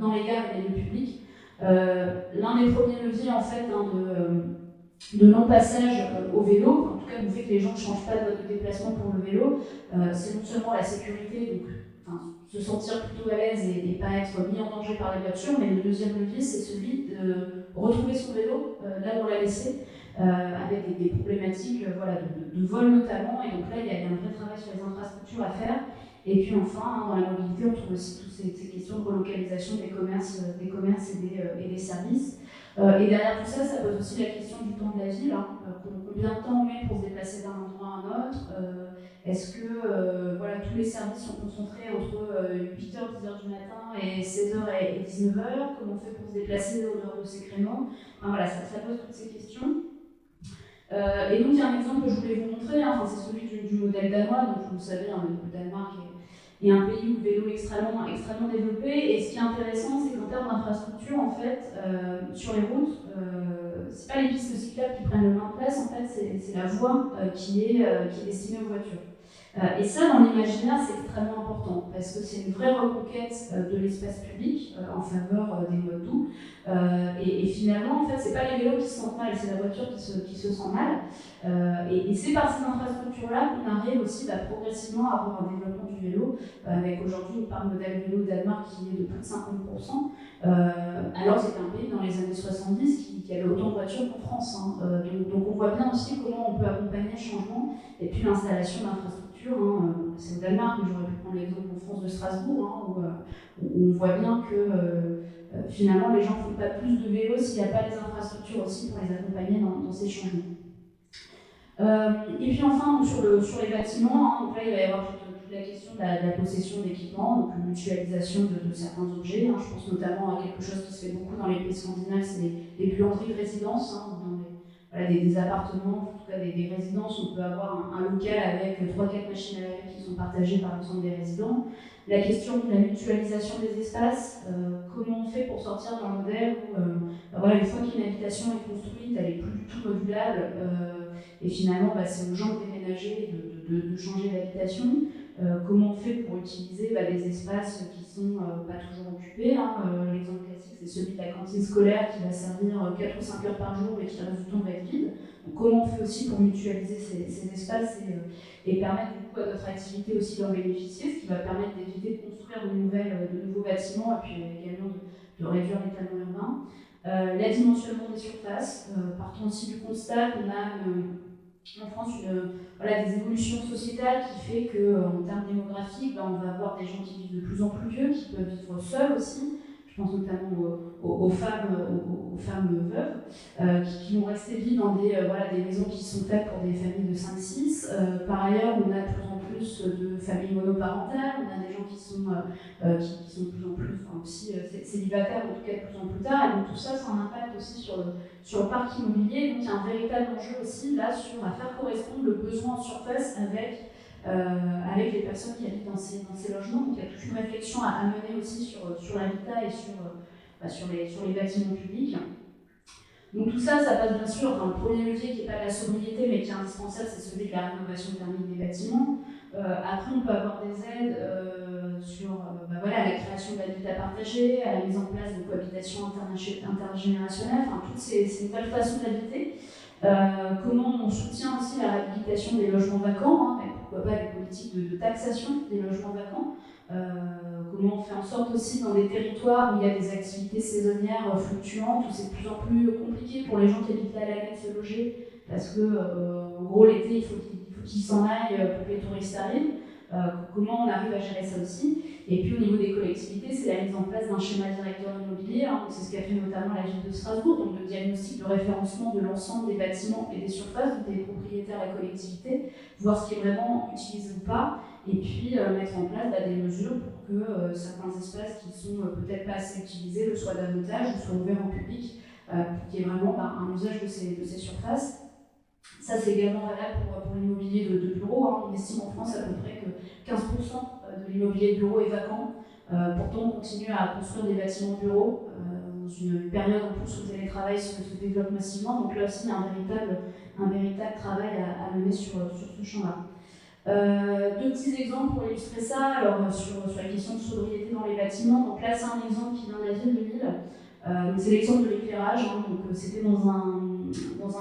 dans les gares et les lieux publics. L'un des premiers leviers en fait de non-passage au vélo, en tout cas du fait que les gens ne changent pas de mode de déplacement pour le vélo, c'est non seulement la sécurité, donc se sentir plutôt à l'aise et pas être mis en danger par les voitures, mais le deuxième levier c'est celui de retrouver son vélo là où on l'a laissé. Avec des problématiques de vol notamment, et donc là il y a un vrai travail sur les infrastructures à faire. Et puis enfin, dans la mobilité, on trouve aussi toutes ces questions de relocalisation des commerces et des services. Et derrière tout ça, ça pose aussi la question du temps de la ville. Combien de temps on met pour se déplacer d'un endroit à un autre? Est-ce que tous les services sont concentrés entre 8h, 10h du matin et 16h et 19h? Comment on fait pour se déplacer au dehors de ces créneaux? Ça pose toutes ces questions. Et donc il y a un exemple que je voulais vous montrer, c'est celui du modèle danois. Donc vous savez, le Danemark est un pays où le vélo est extrêmement développé. Et ce qui est intéressant, c'est qu'en termes d'infrastructure, en fait, sur les routes, c'est pas les pistes cyclables qui prennent le moins de place, en fait, c'est la voie qui est destinée aux voitures. Et ça, dans l'imaginaire, c'est extrêmement important parce que c'est une vraie reconquête de l'espace public en faveur des modes doux. Et finalement, en fait, c'est pas les vélos qui se sentent mal, c'est la voiture qui se sent mal. Et c'est par ces infrastructures-là qu'on arrive aussi progressivement à avoir un développement du vélo, avec aujourd'hui une part modèle vélo au Danemark qui est de plus de 50%, alors c'est un pays dans les années 70 qui avait autant de voitures qu'en France. Donc on voit bien aussi comment on peut accompagner le changement et puis l'installation d'infrastructures infrastructures. C'est au Danemark, mais j'aurais pu prendre l'exemple en France de Strasbourg, où on voit bien que finalement les gens ne font pas plus de vélo s'il n'y a pas les infrastructures aussi pour les accompagner dans ces changements. Et puis enfin, sur les bâtiments, donc là il va y avoir toute la question de la possession d'équipements, donc une mutualisation de certains objets. Je pense notamment à quelque chose qui se fait beaucoup dans les pays scandinaves, c'est les buanderies de résidence, dans des appartements, en tout cas des résidences. On peut avoir un local avec 3-4 machines à laver qui sont partagées par l'ensemble des résidents. La question de la mutualisation des espaces, comment on fait pour sortir d'un modèle où une fois qu'une habitation est construite, elle n'est plus du tout modulable, et finalement c'est aux gens de déménager et de changer d'habitation. Comment on fait pour utiliser des espaces qui sont pas toujours occupés. L'exemple classique, c'est celui de la cantine scolaire qui va servir 4 ou 5 heures par jour et qui reste du temps va être vide. Donc, comment on fait aussi pour mutualiser ces espaces et permettre du coup à notre activité aussi d'en bénéficier, ce qui va permettre d'éviter de construire de nouveaux bâtiments et puis également de réduire l'étalement urbain. L'adimensionnement des surfaces, partant aussi du constat qu'on a en France des évolutions sociétales qui fait qu'en termes démographiques, on va avoir des gens qui vivent de plus en plus vieux, qui peuvent vivre seuls aussi. Je pense notamment aux femmes veuves qui vont rester vivre dans des maisons qui sont faites pour des familles de 5-6. Par ailleurs, on a de plus en plus de familles monoparentales, on a des gens qui sont de plus en plus aussi célibataires, en tout cas de plus en plus tard. Et donc tout ça, ça a un impact aussi sur le parc immobilier. Donc il y a un véritable enjeu aussi là à faire correspondre le besoin en surface avec les personnes qui habitent dans ces logements. Donc il y a toute une réflexion à mener aussi sur l'habitat et sur les bâtiments publics. Donc tout ça passe bien sûr, le premier levier qui n'est pas de la sobriété mais qui est indispensable, c'est celui de la rénovation thermique des bâtiments. Après, on peut avoir des aides sur la création d'habitats partagés, à la mise en place de cohabitation intergénérationnelle, toutes ces nouvelles façons d'habiter. Comment on soutient aussi la réhabilitation des logements vacants, et pourquoi pas des politiques de taxation des logements vacants. Comment on fait en sorte aussi dans des territoires où il y a des activités saisonnières fluctuantes, où c'est de plus en plus compliqué pour les gens qui habitent là à l'année de se loger, parce que en gros l'été il faut qu'ils s'en aillent pour que les touristes arrivent. Comment on arrive à gérer ça aussi. Et puis au niveau des collectivités, c'est la mise en place d'un schéma directeur immobilier, c'est ce qu'a fait notamment la ville de Strasbourg, donc le diagnostic de référencement de l'ensemble des bâtiments et des surfaces, donc des propriétaires et collectivités, voir ce qui est vraiment utilisé ou pas, et puis mettre en place des mesures pour que certains espaces qui sont peut-être pas assez utilisés le soient davantage ou soient ouverts en public, pour qu'il y ait vraiment un usage de ces surfaces. Ça, c'est également valable pour l'immobilier de bureaux. On estime en France à peu près que 15% de l'immobilier de bureaux est vacant. Pourtant, on continue à construire des bâtiments bureaux dans une période en plus où le télétravail se développe massivement. Donc là aussi, il y a un véritable travail à mener sur ce champ-là. Deux petits exemples pour illustrer ça. Alors, sur la question de sobriété dans les bâtiments. Donc là, c'est un exemple qui vient de la ville de Lille. C'est l'exemple de l'éclairage. Donc, c'était dans un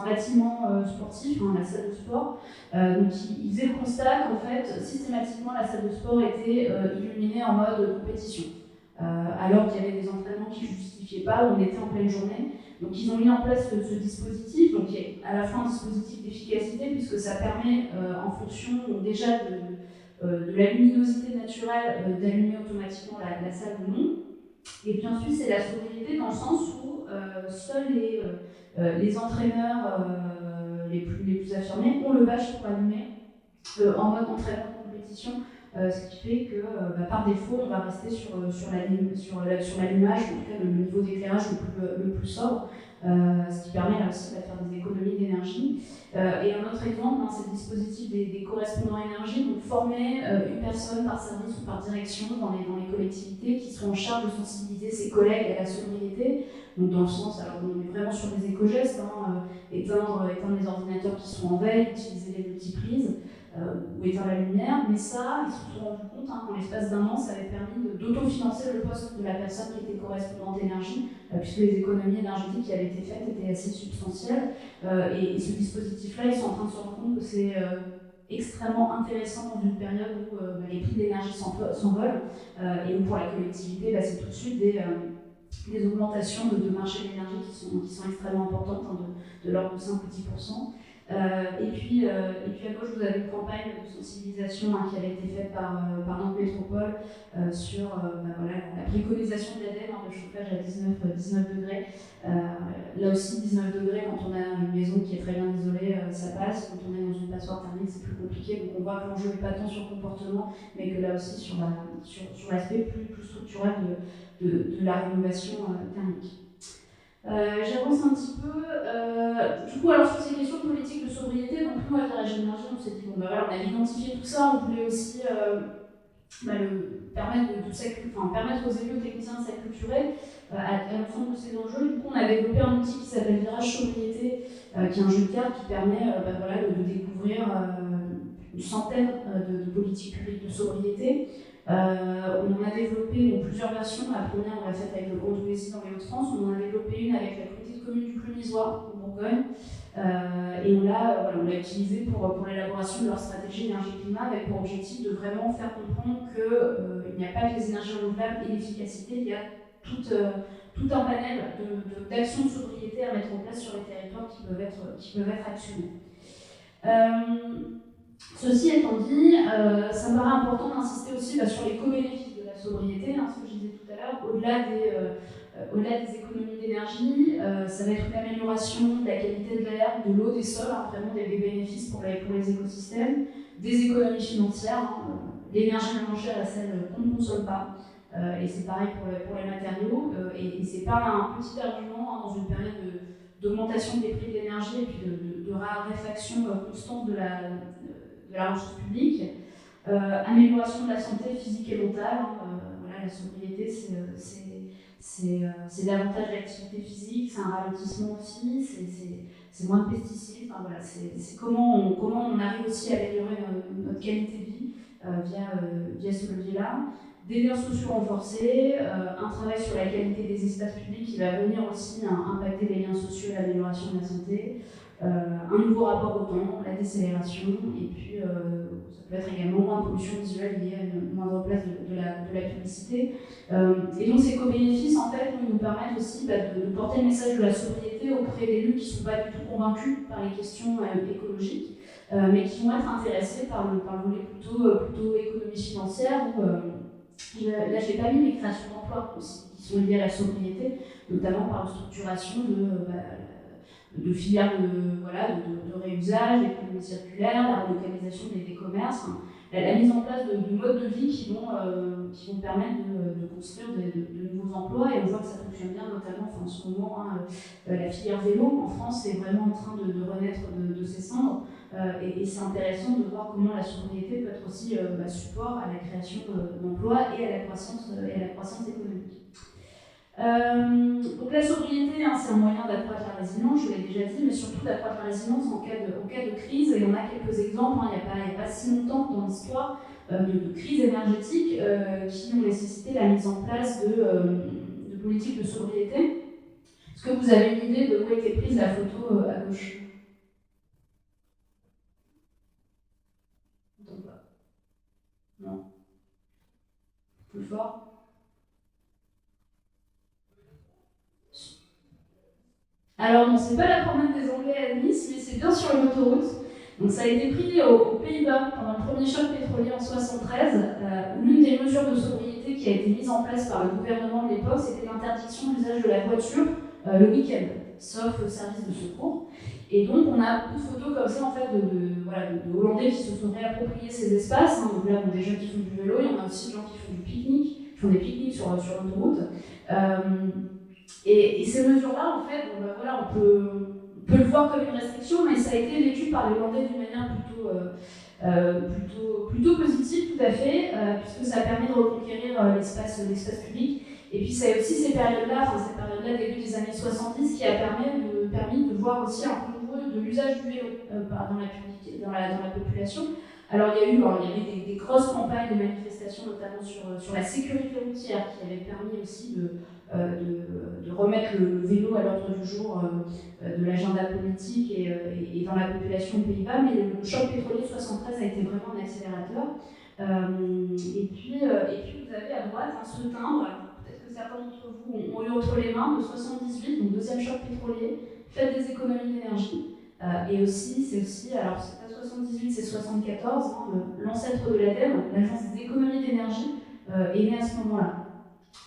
bâtiment sportif, la salle de sport. Donc il faisait le constat qu'en fait, systématiquement, la salle de sport était illuminée en mode compétition. Alors qu'il y avait des entraînements qui ne justifiaient pas, où on était en pleine journée. Donc ils ont mis en place ce dispositif, donc qui est à la fois un dispositif d'efficacité, puisque ça permet, en fonction déjà de la luminosité naturelle, d'allumer automatiquement la salle ou non. Et puis ensuite, c'est la sobriété dans le sens où seuls les entraîneurs les plus affirmés ont le badge pour allumer en mode entraînement de compétition, ce qui fait que par défaut, on va rester sur l'allumage, en tout cas le niveau d'éclairage le plus sobre, ce qui permet là aussi de faire des économies d'énergie. Et un autre exemple, c'est le dispositif des correspondants énergie, donc former une personne par service ou par direction dans les collectivités qui seront en charge de sensibiliser ses collègues à la sobriété. Donc dans le sens, alors on est vraiment sur des éco-gestes, éteindre les ordinateurs qui sont en veille, utiliser les multiprises, ou éteindre la lumière, mais ça, ils se sont rendus compte qu'en l'espace d'un an, ça avait permis d'autofinancer le poste de la personne qui était correspondante énergie, puisque les économies énergétiques qui avaient été faites étaient assez substantielles. Et ce dispositif-là, ils sont en train de se rendre compte que c'est extrêmement intéressant dans une période où les prix de l'énergie s'envolent, et où pour la collectivité, c'est tout de suite des augmentations de marché de l'énergie qui sont extrêmement importantes, de l'ordre de 5 ou 10%. Et puis à gauche, vous avez une campagne de sensibilisation qui avait été faite par Nantes Métropole sur voilà, la préconisation de l'ADEME de chauffage à 19 degrés. Là aussi, 19 degrés, quand on a une maison qui est très bien isolée, ça passe. Quand on est dans une passoire thermique, c'est plus compliqué. Donc on voit que l'enjeu n'est pas tant sur le comportement, mais que là aussi sur l'aspect plus structurel de la rénovation thermique. J'avance un petit peu. Du coup, alors sur ces questions de politique de sobriété, donc nous, à Virage Énergie, on s'est dit, bon, voilà, on avait identifié tout ça, on voulait aussi permettre aux élus, aux techniciens de s'acculturer à l'ensemble de ces enjeux. Du coup, on a développé un outil qui s'appelle Virage Sobriété, qui est un jeu de cartes qui permet voilà, de découvrir une centaine de politiques publiques de sobriété. On en a développé plusieurs versions. La première, on l'a faite avec le Grand-Ouest dans les Hauts-de-France. On en a développé une avec la communauté de communes du Clunisois, en Bourgogne. Et on l'a utilisé pour l'élaboration de leur stratégie énergie-climat, avec pour objectif de vraiment faire comprendre qu'il n'y a pas que les énergies renouvelables et l'efficacité, il y a tout un panel d'actions de sobriété à mettre en place sur les territoires qui peuvent être actionnés. Ceci étant dit, ça me paraît important d'insister aussi sur les co-bénéfices de la sobriété, ce que je disais tout à l'heure, au-delà des économies d'énergie, ça va être une amélioration de la qualité de l'air, de l'eau, des sols, vraiment des bénéfices pour les écosystèmes, des économies financières. L'énergie la moins chère est celle qu'on ne consomme pas, et c'est pareil pour les matériaux, et c'est pas un petit argument dans une période d'augmentation des prix de l'énergie et puis de raréfaction constante de la ressource publique. Amélioration de la santé physique et mentale. Voilà, la sobriété, c'est davantage d'activité physique, c'est un ralentissement aussi, c'est moins de pesticides. Voilà, c'est comment on arrive aussi à améliorer notre qualité de vie via ce levier-là. Des liens sociaux renforcés, un travail sur la qualité des espaces publics qui va venir aussi impacter les liens sociaux et l'amélioration de la santé. Un nouveau rapport au temps, la décélération, et puis ça peut être également moins de pollution visuelle liée à une moindre place de la publicité. Et donc ces co-bénéfices, en fait, nous permettent aussi de porter le message de la sobriété auprès d'élus qui ne sont pas du tout convaincus par les questions écologiques, mais qui vont être intéressés par le volet plutôt économie financière. Là, je n'ai pas mis les créations d'emplois aussi, qui sont liées à la sobriété, notamment par la structuration de filières de réusage, d'économie circulaire, la relocalisation des commerces, la mise en place de modes de vie qui vont permettre de construire de nouveaux emplois. Et on voit que ça fonctionne bien, notamment en ce moment, la filière vélo en France est vraiment en train de renaître de ses cendres. Et c'est intéressant de voir comment la sobriété peut être aussi support à la création d'emplois et à la croissance économique. Donc la sobriété, c'est un moyen d'accroître la résilience, je l'ai déjà dit, mais surtout d'accroître la résilience en cas de crise. Et on a quelques exemples, il n'y a pas si longtemps dans l'histoire, de crises énergétiques qui ont nécessité la mise en place de politiques de sobriété. Est-ce que vous avez une idée de où était prise la photo à gauche ? Non. Plus fort. Alors non, c'est pas la promenade des Anglais à Nice, mais c'est bien sur une autoroute. Donc ça a été pris aux Pays-Bas pendant le premier choc pétrolier en 1973. L'une des mesures de sobriété qui a été mise en place par le gouvernement de l'époque, c'était l'interdiction de l'usage de la voiture le week-end, sauf service de secours. Et donc on a beaucoup de photos comme ça en fait de Hollandais qui se sont réappropriés ces espaces. Donc là, des gens qui font du vélo, il y en a aussi des gens qui font du pique-nique, qui font des pique-niques sur l'autoroute. Et ces mesures-là, en fait, on peut le voir comme une restriction, mais ça a été vécu par les Hollandais d'une manière plutôt positive, tout à fait, puisque ça a permis de reconquérir l'espace public. Et puis ça a aussi cette période-là début des années 70, qui a permis de voir aussi un renouveau de l'usage du vélo dans la population. Alors il y avait des grosses campagnes de manifestations, notamment sur la sécurité routière, qui avaient permis aussi de remettre le vélo à l'ordre du jour de l'agenda politique et dans la population des Pays-Bas. Mais le choc pétrolier 73 a été vraiment un accélérateur. Et puis vous avez à droite ce timbre, peut-être que certains d'entre vous ont eu entre les mains, de 78, donc deuxième choc pétrolier, faites des économies d'énergie. Et aussi, c'est aussi, alors c'est pas 78, c'est 74, hein, l'ancêtre de l'ADEME, l'Agence des économies d'énergie, est née à ce moment-là.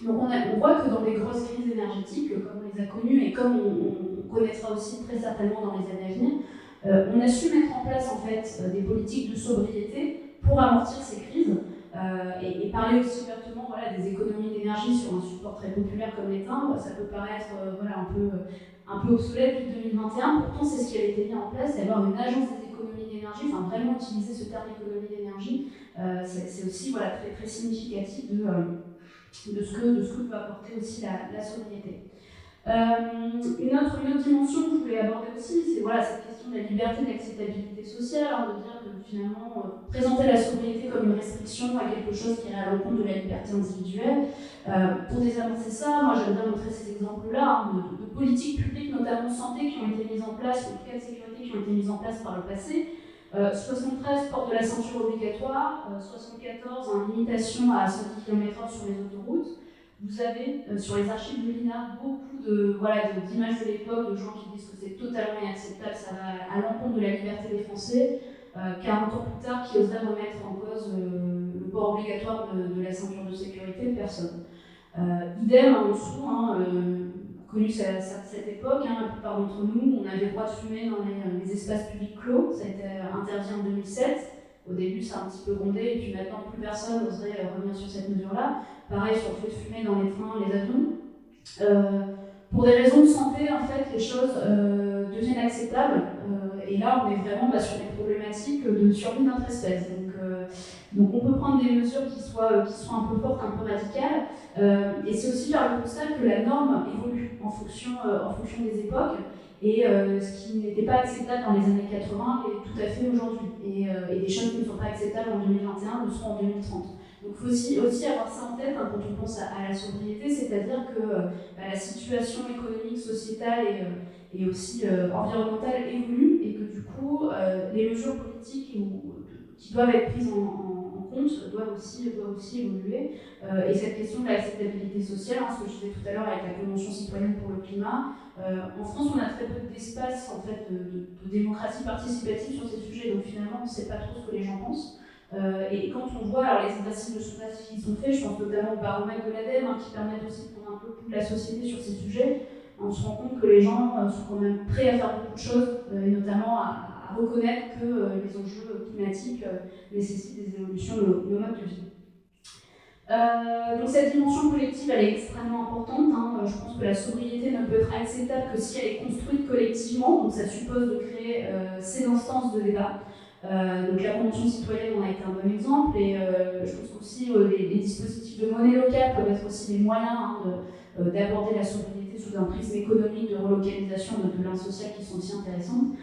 Donc on voit que dans des grosses crises énergétiques, comme on les a connues et comme on connaîtra aussi très certainement dans les années à venir, on a su mettre en place en fait des politiques de sobriété pour amortir ces crises et parler aussi ouvertement voilà, des économies d'énergie sur un support très populaire comme les timbres. Ça peut paraître voilà, un peu obsolète depuis 2021, pourtant c'est ce qui a été mis en place, d'avoir une agence des économies d'énergie, enfin vraiment utiliser ce terme économie d'énergie, c'est aussi voilà, très, très significatif de ce que peut apporter aussi la sobriété. Une autre dimension que je voulais aborder aussi, c'est voilà, cette question de la liberté, de l'acceptabilité sociale, hein, de dire que finalement, présenter la sobriété comme une restriction à quelque chose qui irait à l'encontre de la liberté individuelle. Pour désamorcer ça, moi j'aime bien montrer ces exemples-là, hein, de politiques publiques, notamment santé, qui ont été mises en place, ou en tout cas de sécurité, qui ont été mises en place par le passé. 73, porte de la ceinture obligatoire, 74, limitation à 110 km/h sur les autoroutes. Vous avez sur les archives de l'INA beaucoup d'images de l'époque, de gens qui disent que c'est totalement inacceptable, ça va à l'encontre de la liberté des Français. 40 ans plus tard, qui oseraient remettre en cause le port obligatoire de la ceinture de sécurité, personne. Idem en dessous, connu cette époque, la plupart d'entre nous, on avait le droit de fumer dans les espaces publics clos, ça a été interdit en 2007. Au début, ça a un petit peu grondé, et puis maintenant, plus personne n'oserait revenir sur cette mesure-là. Pareil sur le fait de fumer dans les trains, les avions. Pour des raisons de santé, en fait, les choses deviennent acceptables. Et là, on est vraiment sur des problématiques de survie de notre espèce. Donc on peut prendre des mesures qui soient un peu fortes, un peu radicales. Et c'est aussi faire le constat que la norme évolue en fonction des époques. Et ce qui n'était pas acceptable dans les années 80 est tout à fait aujourd'hui. Et des choses qui ne sont pas acceptables en 2021 le seront en 2030. Donc il faut aussi avoir ça en tête quand on pense à la sobriété, c'est-à-dire que la situation économique, sociétale et aussi environnementale évolue et que du coup les mesures politiques qui doivent être prises en compte doivent aussi évoluer. Et cette question de l'acceptabilité sociale, ce que je disais tout à l'heure avec la Convention citoyenne pour le climat, en France on a très peu d'espace en fait, de démocratie participative sur ces sujets, donc finalement on ne sait pas trop ce que les gens pensent. Et quand on voit alors, les exercices de sondage qui sont faits, je pense notamment au baromètre de l'ADEME, qui permettent aussi de prendre un peu le pouls de la société sur ces sujets, on se rend compte que les gens sont quand même prêts à faire beaucoup de choses, et notamment à reconnaître que les enjeux climatiques nécessitent des évolutions de nos modes de vie. Donc cette dimension collective, elle est extrêmement importante. Je pense que la sobriété ne peut être acceptable que si elle est construite collectivement, donc ça suppose de créer ces instances de débat. Donc la Convention citoyenne en a été un bon exemple, et je pense aussi les dispositifs de monnaie locale peuvent être aussi des moyens d'aborder la sobriété sous un prisme économique, de relocalisation, de liens sociaux qui sont aussi intéressants.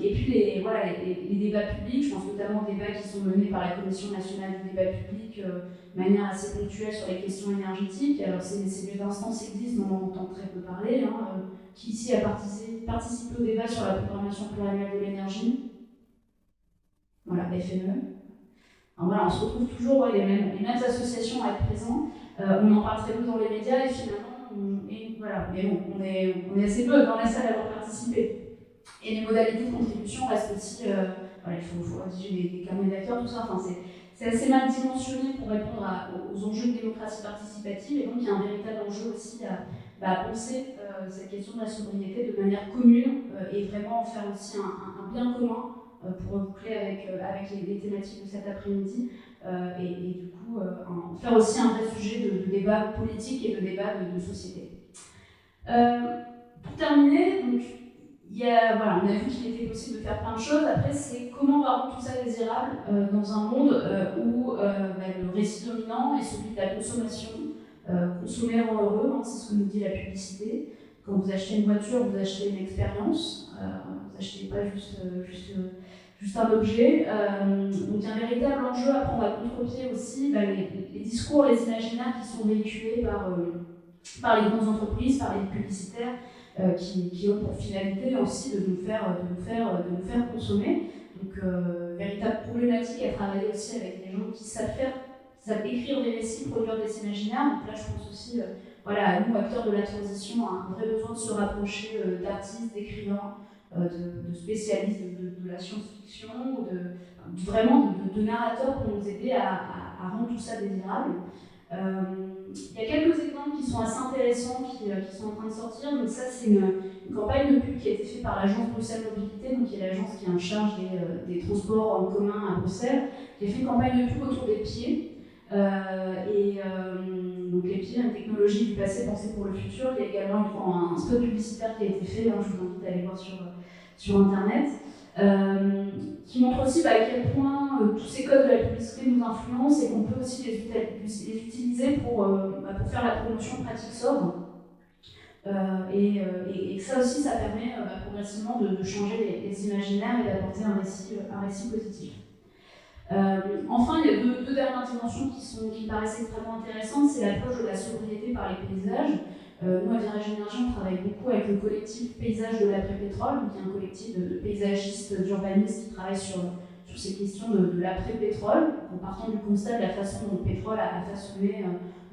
Et puis les débats publics, je pense notamment aux débats qui sont menés par la Commission nationale du débat public de manière assez ponctuelle sur les questions énergétiques. Alors ces lieux d'instance existent, mais on en entend très peu parler. Qui ici a participé au débat sur la programmation pluriannuelle de l'énergie? Voilà, FME. Alors voilà, on se retrouve toujours les mêmes associations à être présents. On en parle très peu dans les médias et finalement, on est assez peu dans la salle à avoir participé. Et les modalités de contribution restent aussi, il faut rédiger des carnets d'acteurs, tout ça. Enfin, c'est assez mal dimensionné pour répondre aux enjeux de démocratie participative, et donc il y a un véritable enjeu aussi à penser cette question de la sobriété de manière commune et vraiment en faire aussi un bien commun pour boucler avec les thématiques de cet après-midi et du coup faire aussi un vrai sujet de débat politique et de débat de société. Pour terminer, donc, on a vu qu'il était possible de faire plein de choses. Après, c'est comment on va rendre tout ça désirable dans un monde où le récit dominant est celui de la consommation. Consommer rend heureux, c'est ce que nous dit la publicité. Quand vous achetez une voiture, vous achetez une expérience. Vous n'achetez pas juste un objet. Donc il y a un véritable enjeu à prendre à contre-pied aussi les discours, les imaginaires qui sont véhiculés par les grandes entreprises, par les publicitaires, qui ont pour finalité aussi de nous faire consommer. Donc véritable problématique à travailler aussi avec des gens qui savent écrire des récits, produire des imaginaires. Donc là je pense aussi à nous, acteurs de la transition, un vrai besoin de se rapprocher d'artistes, d'écrivains, de spécialistes de la science-fiction, vraiment de narrateurs pour nous aider à rendre tout ça désirable. Il y a quelques exemples qui sont assez intéressants, qui sont en train de sortir. Donc ça, c'est une campagne de pub qui a été faite par l'agence Bruxelles Mobilité, donc qui est l'agence qui est en charge des transports en commun à Bruxelles, qui a fait une campagne de pub autour des pieds. Donc les pieds, une technologie du passé pensée pour le futur. Il y a également un spot publicitaire qui a été fait, hein, je vous invite à aller voir sur Internet, qui montre aussi à quel point tous ces codes de la publicité nous influencent et qu'on peut aussi les utiliser pour faire la promotion de pratiques sobres. Et ça aussi, ça permet progressivement de changer les imaginaires et d'apporter un récit positif. Enfin, il y a deux dernières dimensions qui me paraissent extrêmement intéressantes. C'est l'approche de la sobriété par les paysages. Nous, à Virage Énergie, on travaille beaucoup avec le collectif Paysages de l'après-pétrole, qui est un collectif de paysagistes, d'urbanistes qui travaillent sur ces questions de l'après-pétrole, en partant du constat de la façon dont le pétrole a façonné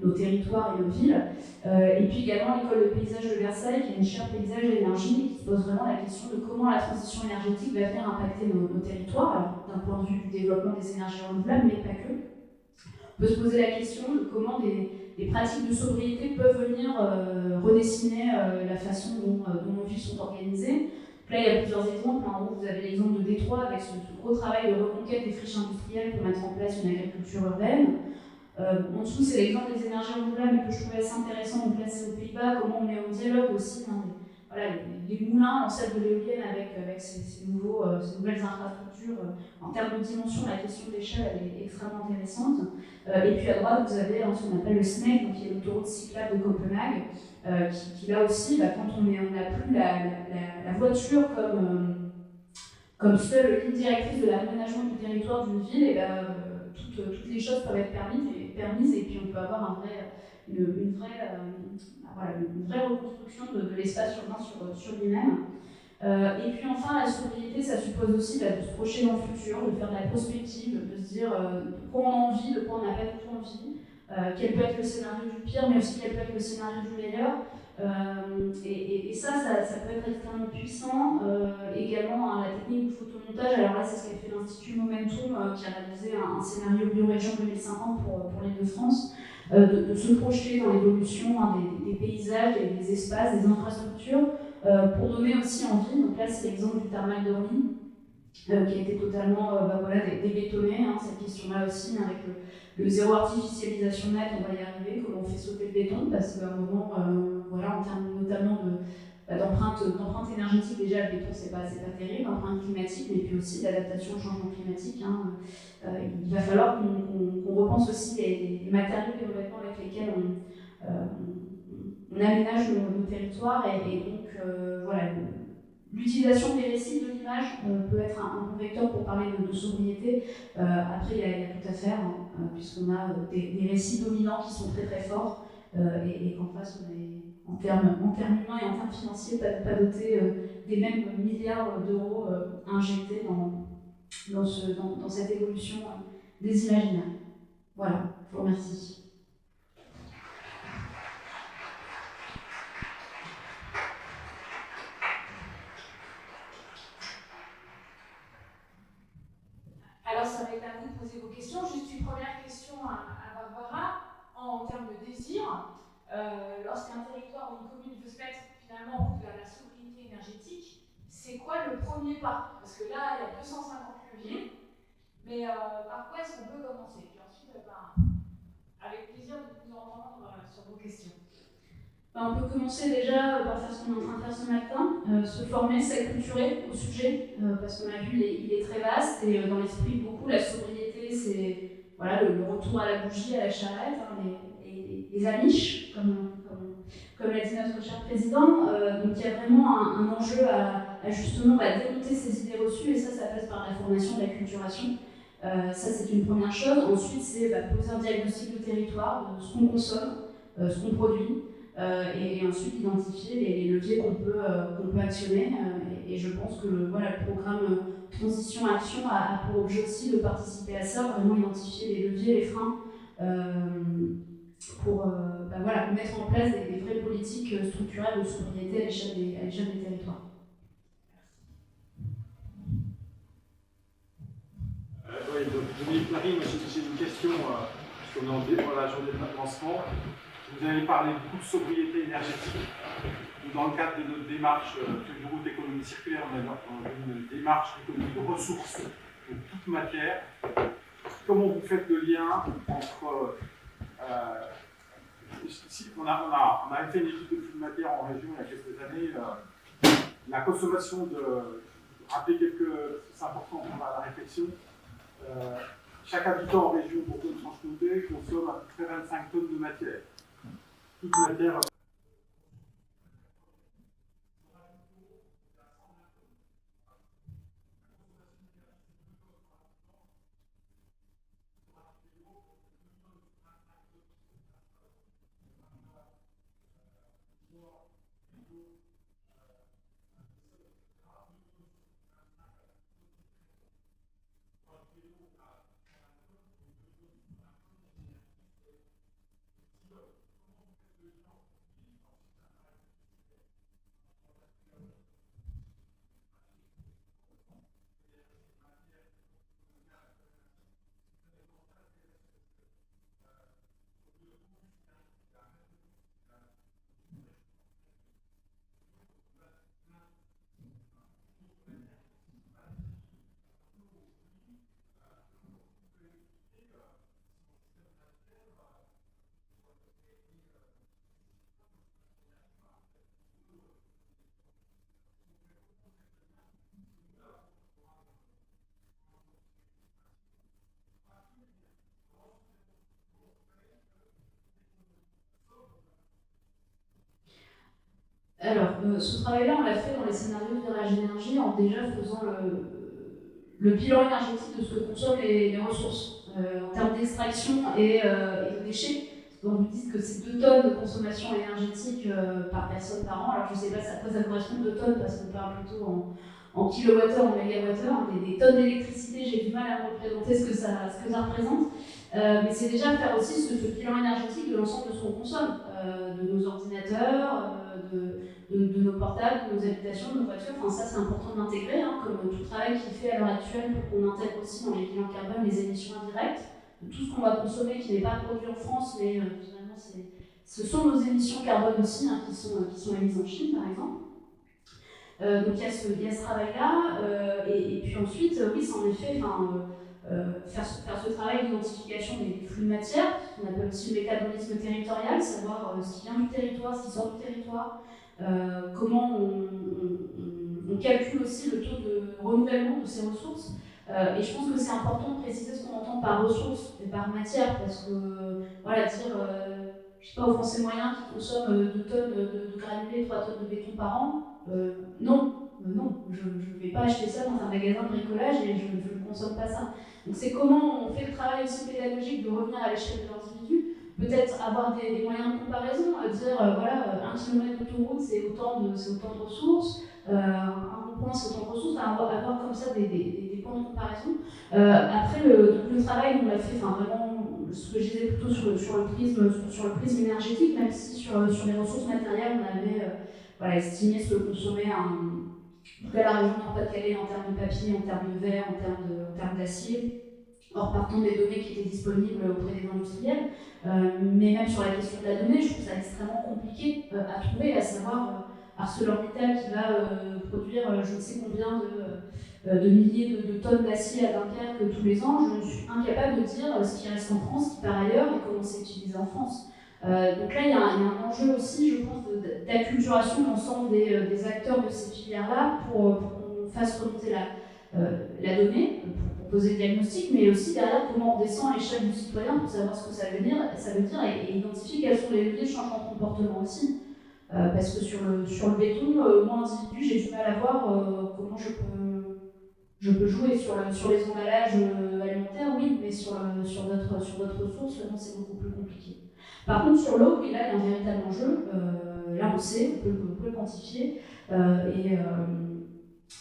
nos territoires et nos villes. Et puis également l'école de paysage de Versailles, qui est une chaire paysage et énergie, qui se pose vraiment la question de comment la transition énergétique va venir impacter nos territoires, alors d'un point de vue du développement des énergies renouvelables, mais pas que. On peut se poser la question de comment des pratiques de sobriété peuvent venir redessiner la façon dont nos villes sont organisées. Donc là, il y a plusieurs exemples. En haut, vous avez l'exemple de Détroit avec ce gros travail de reconquête des friches industrielles pour mettre en place une agriculture urbaine. En dessous, c'est l'exemple des énergies renouvelables que je trouvais assez intéressant. Donc là, c'est aux Pays-Bas, comment on met au dialogue aussi les moulins, l'ancêtre de l'éolienne avec ces nouvelles infrastructures. En termes de dimension, la question de l'échelle elle est extrêmement intéressante. Et puis à droite, vous avez ce qu'on appelle le SNEC, donc qui est l'autoroute cyclable de Copenhague, qui là aussi, quand on n'a plus la voiture comme seule ligne directrice de l'aménagement du territoire d'une ville, et toutes les choses peuvent être permises et puis on peut avoir une vraie reconstruction de l'espace urbain sur lui-même. Et puis enfin, la sobriété, ça suppose aussi de se projeter dans le futur, de faire de la prospective, de se dire de quoi on a envie, de quoi on n'a pas du tout envie, quel peut être le scénario du pire, mais aussi quel peut être le scénario du meilleur. Et ça peut être extrêmement puissant. Également, la technique du photomontage, alors là, c'est ce qu'a fait l'Institut Momentum, qui a réalisé un scénario biorégion 2050 pour l'Île-de-France, de se projeter dans l'évolution des paysages, des espaces, des infrastructures, pour donner aussi envie. Donc là, c'est l'exemple du thermal d'Orly, qui a été totalement débétonné, cette question-là aussi, avec le zéro artificialisation net, on va y arriver, comment on fait sauter le béton, parce qu'à un moment, en termes notamment d'empreinte énergétique, déjà le béton c'est pas terrible, empreinte climatique, mais puis aussi l'adaptation au changement climatique. Il va falloir qu'on repense aussi les matériaux et les vêtements avec lesquels on aménage nos territoires, et donc l'utilisation des récits de l'image peut être un bon vecteur pour parler de sobriété. Après, il y a tout à faire, puisqu'on a des récits dominants qui sont très très forts, et qu'en face, on est, en termes humains et en termes financiers, pas doté des mêmes milliards d'euros injectés dans cette évolution des imaginaires. Voilà, je vous remercie. Alors, ça va être à vous de poser vos questions. Juste une première question à Barbara. En termes de désir, lorsqu'un territoire ou une commune veut se mettre finalement en route vers la sobriété énergétique, c'est quoi le premier pas? Parce que là, il y a 250 leviers, mais par quoi est-ce qu'on peut commencer? Puis ensuite, avec plaisir de vous entendre sur vos questions. On peut commencer déjà par faire ce qu'on est en train de faire ce matin, se former, s'acculturer au sujet, parce qu'on a vu, il est très vaste, et dans l'esprit de beaucoup, la sobriété, c'est le retour à la bougie, à la charrette, les amiches, comme l'a dit notre cher président. Donc il y a vraiment un enjeu à justement démonter ces idées reçues, et ça passe par la formation, la culturation. Ça, c'est une première chose. Ensuite, c'est poser un diagnostic de territoire, de ce qu'on consomme, ce qu'on produit, et ensuite identifier les leviers qu'on peut actionner. Et je pense que le programme Transition Action a pour objet aussi de participer à ça, vraiment identifier les leviers, les freins, pour mettre en place des vraies politiques structurelles de sobriété à l'échelle des territoires. Catherine, j'ai une question sur la journée de lancement. Vous avez parlé beaucoup de sobriété énergétique. Dans le cadre de notre démarche du groupe d'économie circulaire, on a une démarche d'économie de ressources de toute matière. Comment vous faites le lien entre... on a fait une étude de flux de matière en région il y a quelques années. La consommation de... Rappeler c'est important pour la réflexion. Chaque habitant en région Bourgogne-Franche-Comté consomme à peu près 25 tonnes de matière. Toute matière. Alors, ce travail-là, on l'a fait dans les scénarios de Virage Énergie en déjà faisant le bilan énergétique de ce que consomment les ressources en termes d'extraction et de déchets. Donc vous dites que c'est 2 tonnes de consommation énergétique par personne par an. Alors je ne sais pas à quoi ça correspond 2 tonnes parce qu'on parle plutôt en kilowattheures, en mégawattheures. Des tonnes d'électricité, j'ai du mal à me représenter ce que ça représente. Mais c'est déjà faire aussi ce bilan énergétique de l'ensemble de ce qu'on consomme, de nos ordinateurs, de nos portables, de nos habitations, de nos voitures. Enfin, ça, c'est important d'intégrer, comme tout travail qui est fait à l'heure actuelle pour qu'on intègre aussi dans les bilans carbone les émissions indirectes, de tout ce qu'on va consommer qui n'est pas produit en France, mais finalement, ce sont nos émissions carbone aussi qui sont émises en Chine, par exemple. Donc il y a ce travail-là, et puis ensuite, oui, c'est en effet faire ce travail d'identification des flux de matière, qu'on appelle aussi le métabolisme territorial, savoir ce qui vient du territoire, ce qui sort du territoire, comment on calcule aussi le taux de renouvellement de ces ressources. Et je pense que c'est important de préciser ce qu'on entend par ressources et par matière, parce que, voilà, dire, je sais pas, aux Français moyens qui consomment 2 tonnes de granulés, 3 tonnes de béton par an, non, je ne vais pas acheter ça dans un magasin de bricolage et je ne consomme pas ça. Donc c'est comment on fait le travail aussi pédagogique de revenir à l'échelle de l'individu, peut-être avoir des moyens de comparaison, dire voilà, 1 km d'autoroute c'est autant de ressources, un rond-point c'est autant de ressources, avoir comme ça des points de comparaison. Après le travail on l'a fait vraiment ce que je disais plutôt sur le prisme énergétique, même si sur les ressources matérielles on avait estimé ce que consommait en tout cas la région Nord-Pas-de-Calais en termes de papier, en termes de verre, en termes d'acier, hors partant des données qui étaient disponibles auprès des industriels. Mais même sur la question de la donnée, je trouve ça extrêmement compliqué à trouver, à savoir ArcelorMittal qui va produire je ne sais combien de milliers de tonnes d'acier à Dunkerque tous les ans. Je suis incapable de dire ce qui reste en France, qui part ailleurs, et comment c'est utilisé en France. Donc là, il y a un enjeu aussi, je pense, d'acculturation de l'ensemble des acteurs de ces filières-là pour qu'on fasse remonter la donnée, pour poser le diagnostic, mais aussi derrière comment on descend à l'échelle du citoyen pour savoir ce que ça veut dire et identifier quels sont les leviers de changement de comportement aussi. Parce que sur le béton, moi individu, j'ai du mal à voir comment je peux jouer sur les emballages alimentaires, oui, mais sur d'autres ressources, non, c'est beaucoup plus compliqué. Par contre, sur l'eau, oui, là, il y a un véritable enjeu. Là, on sait, on peut le quantifier.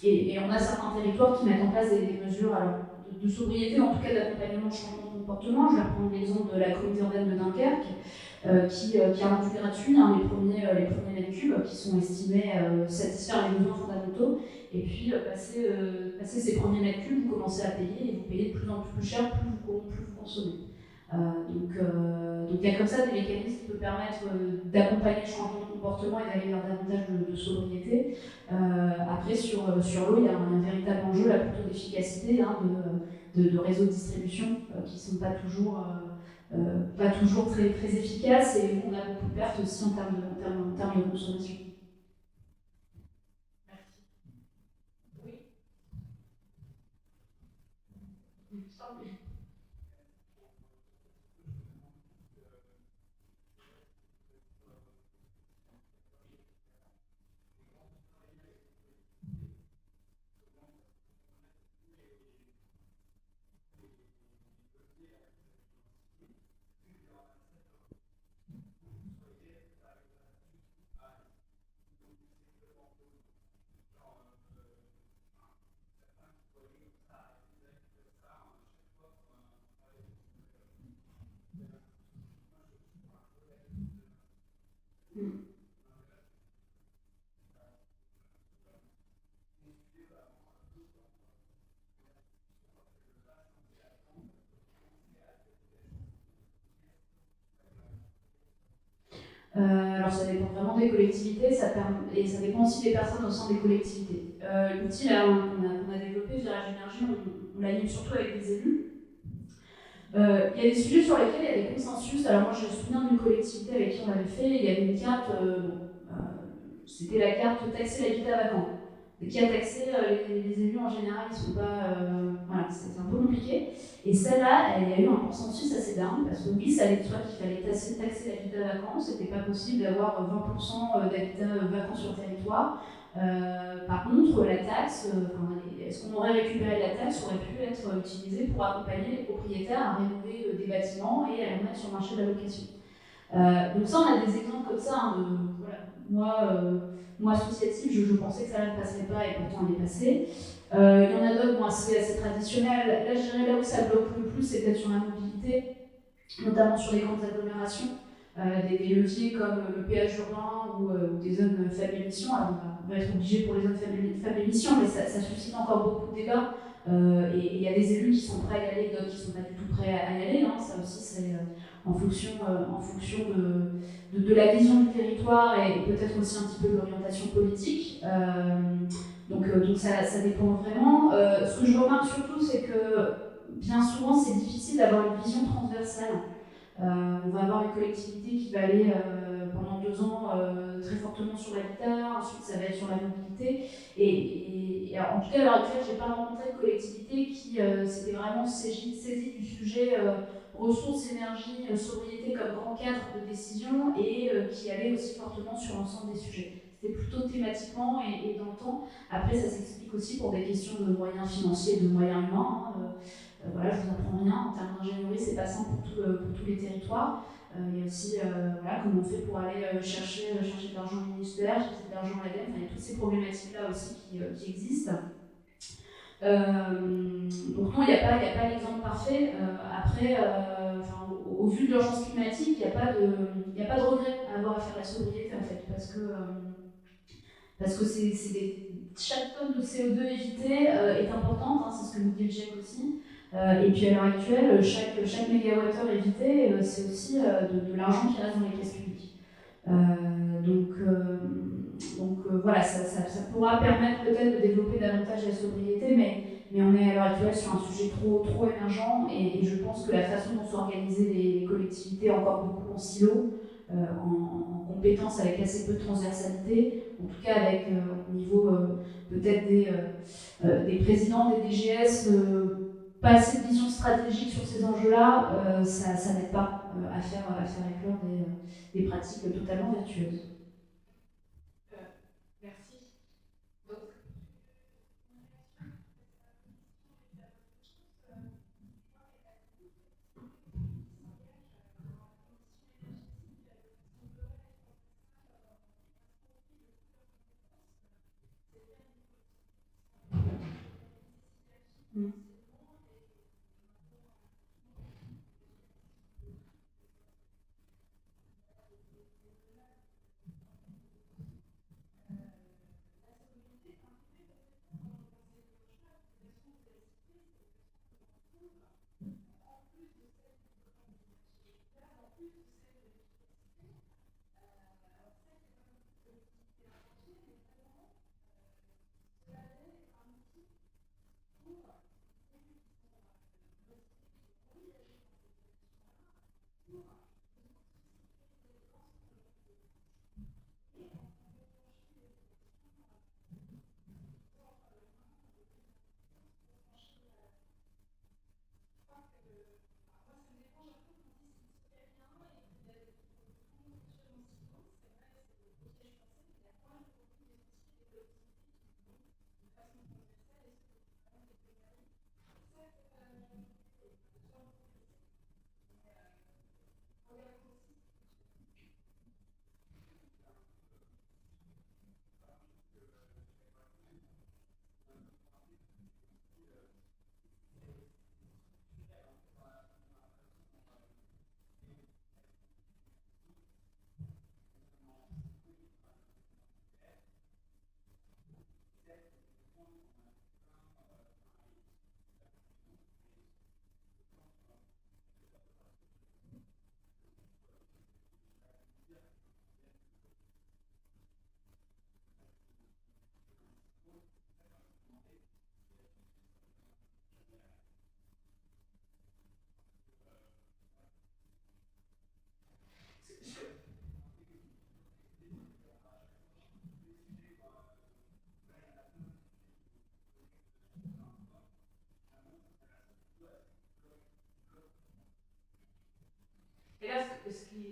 Et on a certains territoires qui mettent en place des mesures de sobriété, en tout cas d'accompagnement de changement de comportement. Je vais reprendre l'exemple de la communauté urbaine de Dunkerque, qui a rendu gratuit les premiers mètres cubes qui sont estimés satisfaire les besoins fondamentaux. Et puis, passer ces premiers mètres cubes, vous commencez à payer et vous payez de plus en plus cher plus vous consommez. Donc il y a comme ça des mécanismes qui peuvent permettre d'accompagner le changement de comportement et d'aller vers davantage de sobriété. Après, sur l'eau, il y a un véritable enjeu là, plutôt d'efficacité de réseaux de distribution qui ne sont pas toujours très, très efficaces et on a beaucoup de pertes aussi en termes de consommation. Alors ça dépend vraiment des collectivités et ça dépend aussi des personnes au sein des collectivités. L'outil qu'on a développé, Virage Énergie, on l'anime surtout avec des élus. Il y a des sujets sur lesquels il y a des consensus. Alors moi, je me souviens d'une collectivité avec qui on l'avait fait. Il y avait une carte, c'était la carte taxer l'habitat vacant, qui a taxé les élus en général. Ils sont pas, voilà, c'est un peu compliqué. Et celle-là, il y a eu un consensus assez dingue parce que oui, ça allait de soi qu'il fallait taxer l'habitat vacant. C'était pas possible d'avoir 20% d'habitat vacant sur le territoire. Par contre, la taxe, est-ce qu'on aurait récupéré la taxe aurait pu être utilisée pour accompagner les propriétaires à rénover des bâtiments et à les remettre sur le marché de la location. Donc ça, on a des exemples comme ça. Voilà. Moi, associative, je pensais que ça ne passerait pas et pourtant elle est passée. Il y en a d'autres, c'est assez traditionnel. Là, je dirais là où ça bloque le plus, c'est peut-être sur la mobilité, notamment sur les grandes agglomérations. Des leviers comme le péage urbain ou des zones faibles émissions. Alors on va être obligé pour les zones faibles émissions, mais ça suscite encore beaucoup de débats. Et il y a des élus qui sont prêts à y aller, d'autres qui ne sont pas du tout prêts à y aller. Hein. Ça aussi, c'est en fonction de la vision du territoire et peut-être aussi un petit peu de l'orientation politique. Donc ça dépend vraiment. Ce que je remarque surtout, c'est que bien souvent, c'est difficile d'avoir une vision transversale. On va avoir une collectivité qui va aller pendant 2 ans très fortement sur l'habitat, ensuite ça va être sur la mobilité. Et en tout cas, à l'heure actuelle, je n'ai pas rencontré de collectivité qui s'était vraiment saisie du sujet ressources, énergie, sobriété comme grand cadre de décision et qui allait aussi fortement sur l'ensemble des sujets. C'était plutôt thématiquement et dans le temps. Après, ça s'explique aussi pour des questions de moyens financiers et de moyens humains. Voilà, je vous apprends rien. En termes d'ingénierie, c'est pas simple pour tous les territoires. Il y a aussi comment on fait pour aller chercher de l'argent ministère, chercher de l'argent à l'ADEME. Il y a toutes ces problématiques-là aussi qui existent. Donc non, il n'y a pas l'exemple parfait. Après, au vu de l'urgence climatique, il n'y a pas de regret à avoir à faire la sobriété en fait, parce que chaque tonne de CO2 évitée est importante, hein, c'est ce que nous dit le GIEC aussi. Et puis à l'heure actuelle, chaque mégawattheure évité, c'est aussi de l'argent qui reste dans les caisses publiques. Voilà, ça pourra permettre peut-être de développer davantage la sobriété, mais on est à l'heure actuelle sur un sujet trop émergent et je pense que la façon dont sont organisées les collectivités, encore beaucoup en silo, en compétences avec assez peu de transversalité, en tout cas avec au niveau peut-être des présidents des DGS, pas assez de vision stratégique sur ces enjeux-là, ça n'aide pas à faire éclore des pratiques totalement vertueuses. Merci.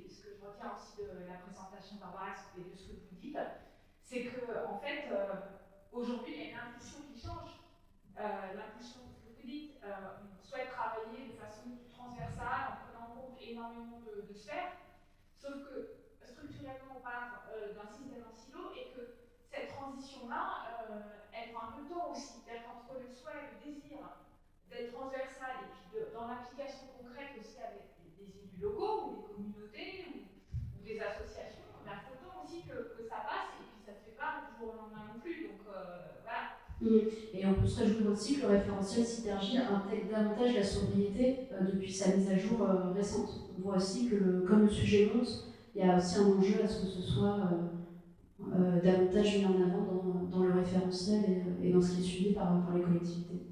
ce que je retiens aussi de la présentation d'Arbarax et de ce que vous dites, c'est que en fait, aujourd'hui, il y a une impulsion qui change. L'impulsion, ce que vous dites, on souhaite travailler de façon plus transversale en prenant en compte énormément de sphères, sauf que structurellement, on part d'un système en silo et que cette transition-là, elle prend un peu de temps aussi. C'est-à-dire qu'entre le souhait, le désir d'être transversal et puis dans l'application concrète aussi avec des élus locaux ou des communautés ou des associations, il faut le temps aussi que ça passe et puis ça ne se fait pas du jour au lendemain non plus. Donc voilà. Et on peut se réjouir aussi que le référentiel Synergie intègre davantage la sobriété depuis sa mise à jour récente. On voit aussi que comme le sujet monte, il y a aussi un enjeu à ce que ce soit davantage mis en avant dans le référentiel et dans ce qui est suivi par les collectivités.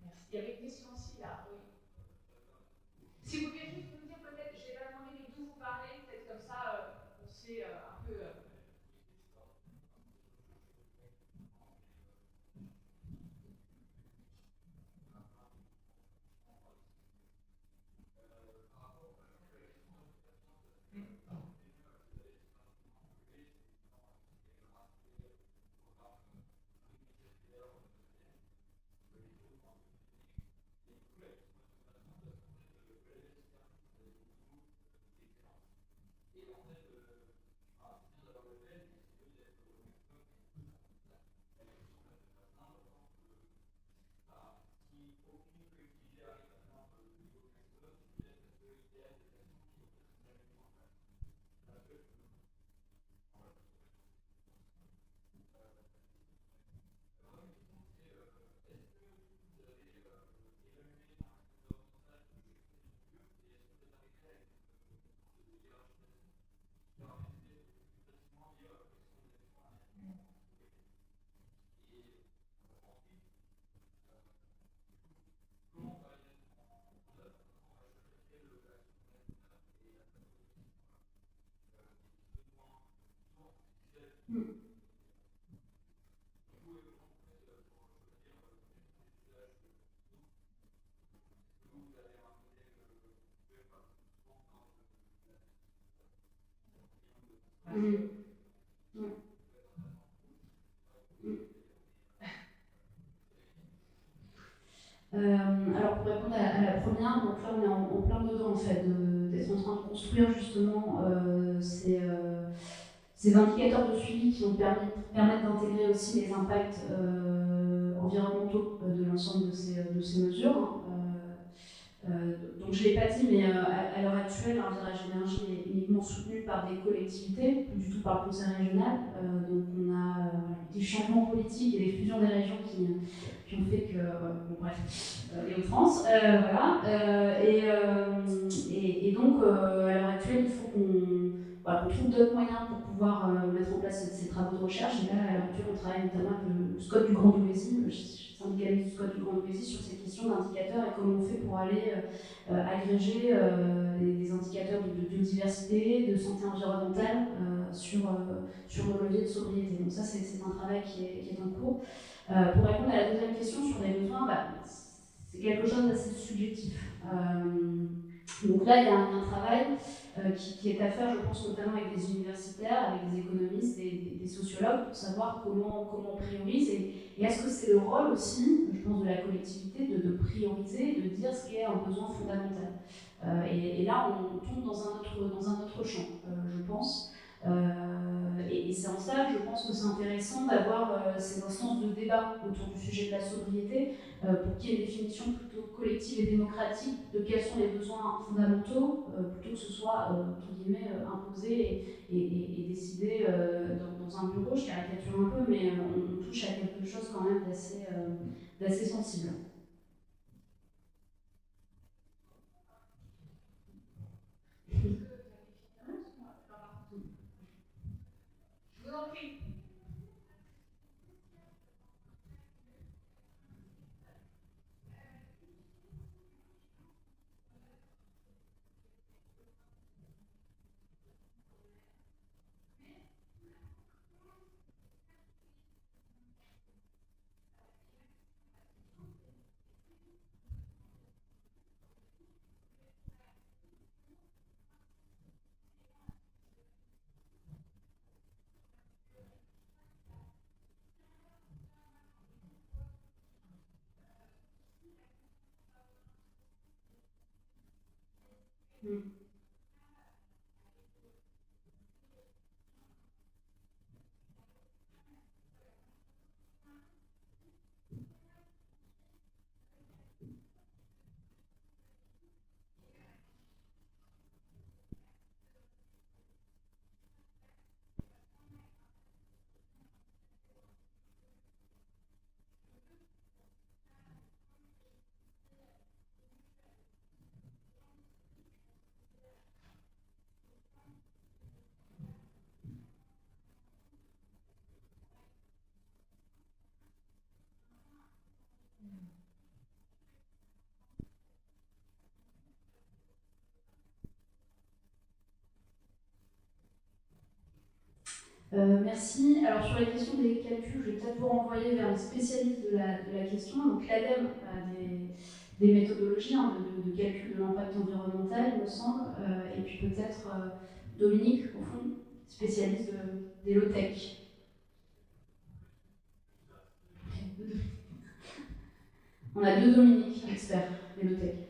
Merci. Il y avait une question aussi là, oui. Si vous voulez juste nous dire peut-être, je vais pas demander mais d'où vous parlez, peut-être comme ça on sait un peu... Alors pour répondre à la première, donc là on est en plein dedans en fait, d'être en train de construire justement ces indicateurs de suivi qui vont permettre d'intégrer aussi les impacts environnementaux de l'ensemble de ces mesures. Donc je ne l'ai pas dit, mais à l'heure actuelle, un virage énergie est uniquement soutenu par des collectivités, plus du tout par le conseil régional. Donc on a des changements politiques et des fusions des régions qui ont fait que, bon bref, les Hauts-de-France, voilà. Et donc à l'heure actuelle, il faut qu'on trouve d'autres moyens pour pouvoir mettre en place ces travaux de recherche. Et là, à l'heure actuelle, on travaille notamment avec le SCOT du Grand Douaisis, syndicaliste du SCOT du Grand Douaisis, sur ces questions d'indicateurs et comment on fait pour aller agréger des indicateurs de biodiversité, de santé environnementale sur le levier de sobriété. Donc ça, c'est un travail qui est en cours. Pour répondre à la deuxième question sur les besoins, c'est quelque chose d'assez subjectif. Donc là, il y a un travail qui est à faire, je pense, notamment avec des universitaires, avec des économistes, des sociologues, pour savoir comment on priorise. Et est-ce que c'est le rôle aussi, je pense, de la collectivité de prioriser, de dire ce qui est un besoin fondamental. Et là, on tombe dans un autre champ, je pense. Et c'est en ça que je pense que c'est intéressant d'avoir ces instances de débat autour du sujet de la sobriété pour qu'il y ait une définition plutôt collective et démocratique de quels sont les besoins fondamentaux plutôt que ce soit entre guillemets imposé et décidé dans un bureau. Je caricature un peu, mais on touche à quelque chose quand même d'assez sensible. Je vous en prie. Mm. Merci. Alors sur la question des calculs, je vais peut-être vous renvoyer vers les spécialistes de la question. Donc l'ADEME a des méthodologies hein, de calcul de l'impact environnemental, il me semble, et puis peut-être Dominique, au fond, spécialiste des low-tech. On a deux Dominique, experts des low-tech.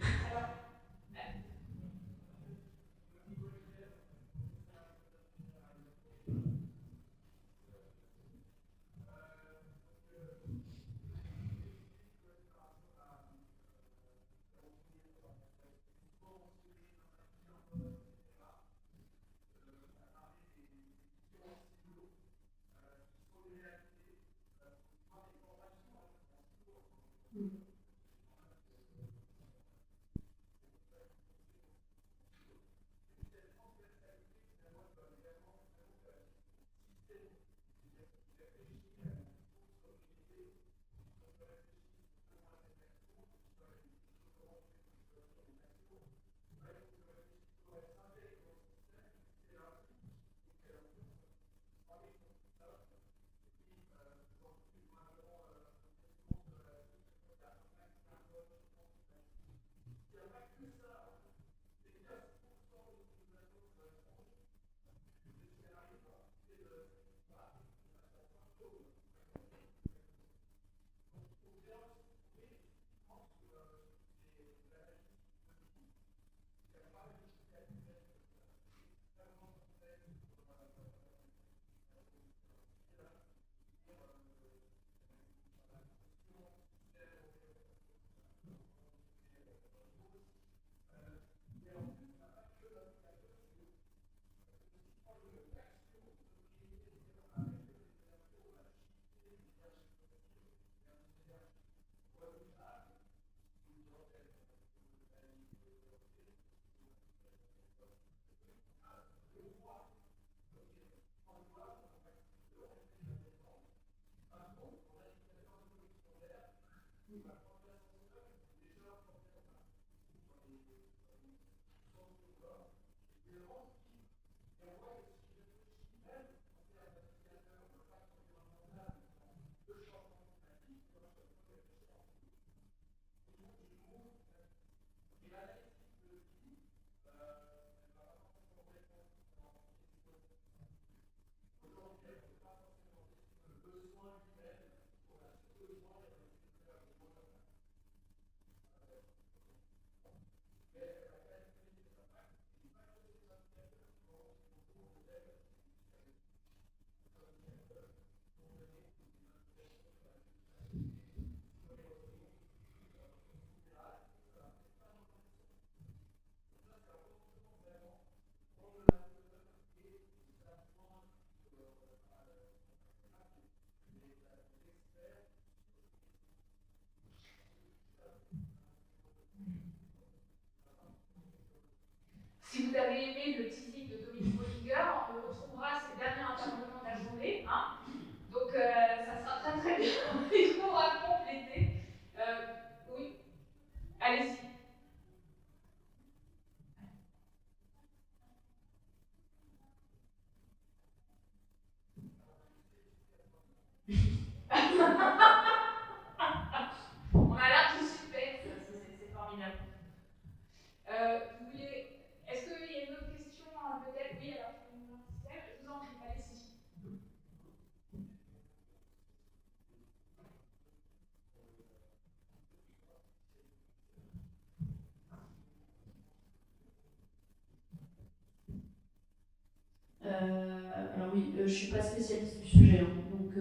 suis pas spécialiste du sujet, hein. Donc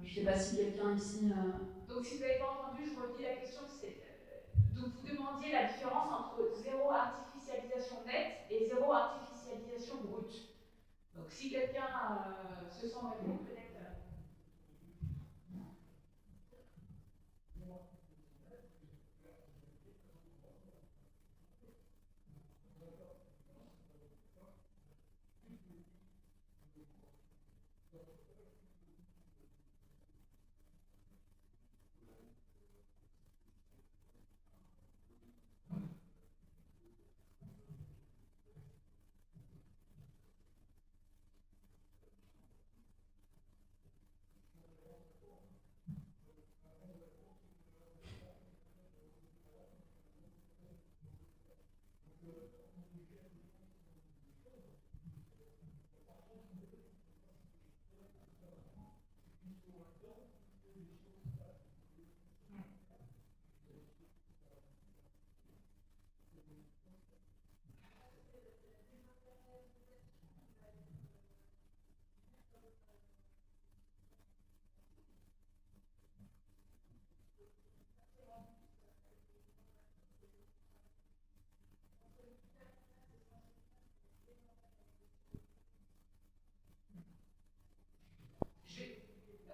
je sais pas si quelqu'un ici... Donc si vous n'avez pas entendu, je redis la question, c'est... donc vous demandiez la différence entre zéro artificialisation nette et zéro artificialisation brute. Donc si quelqu'un se sent répondre, peut-être...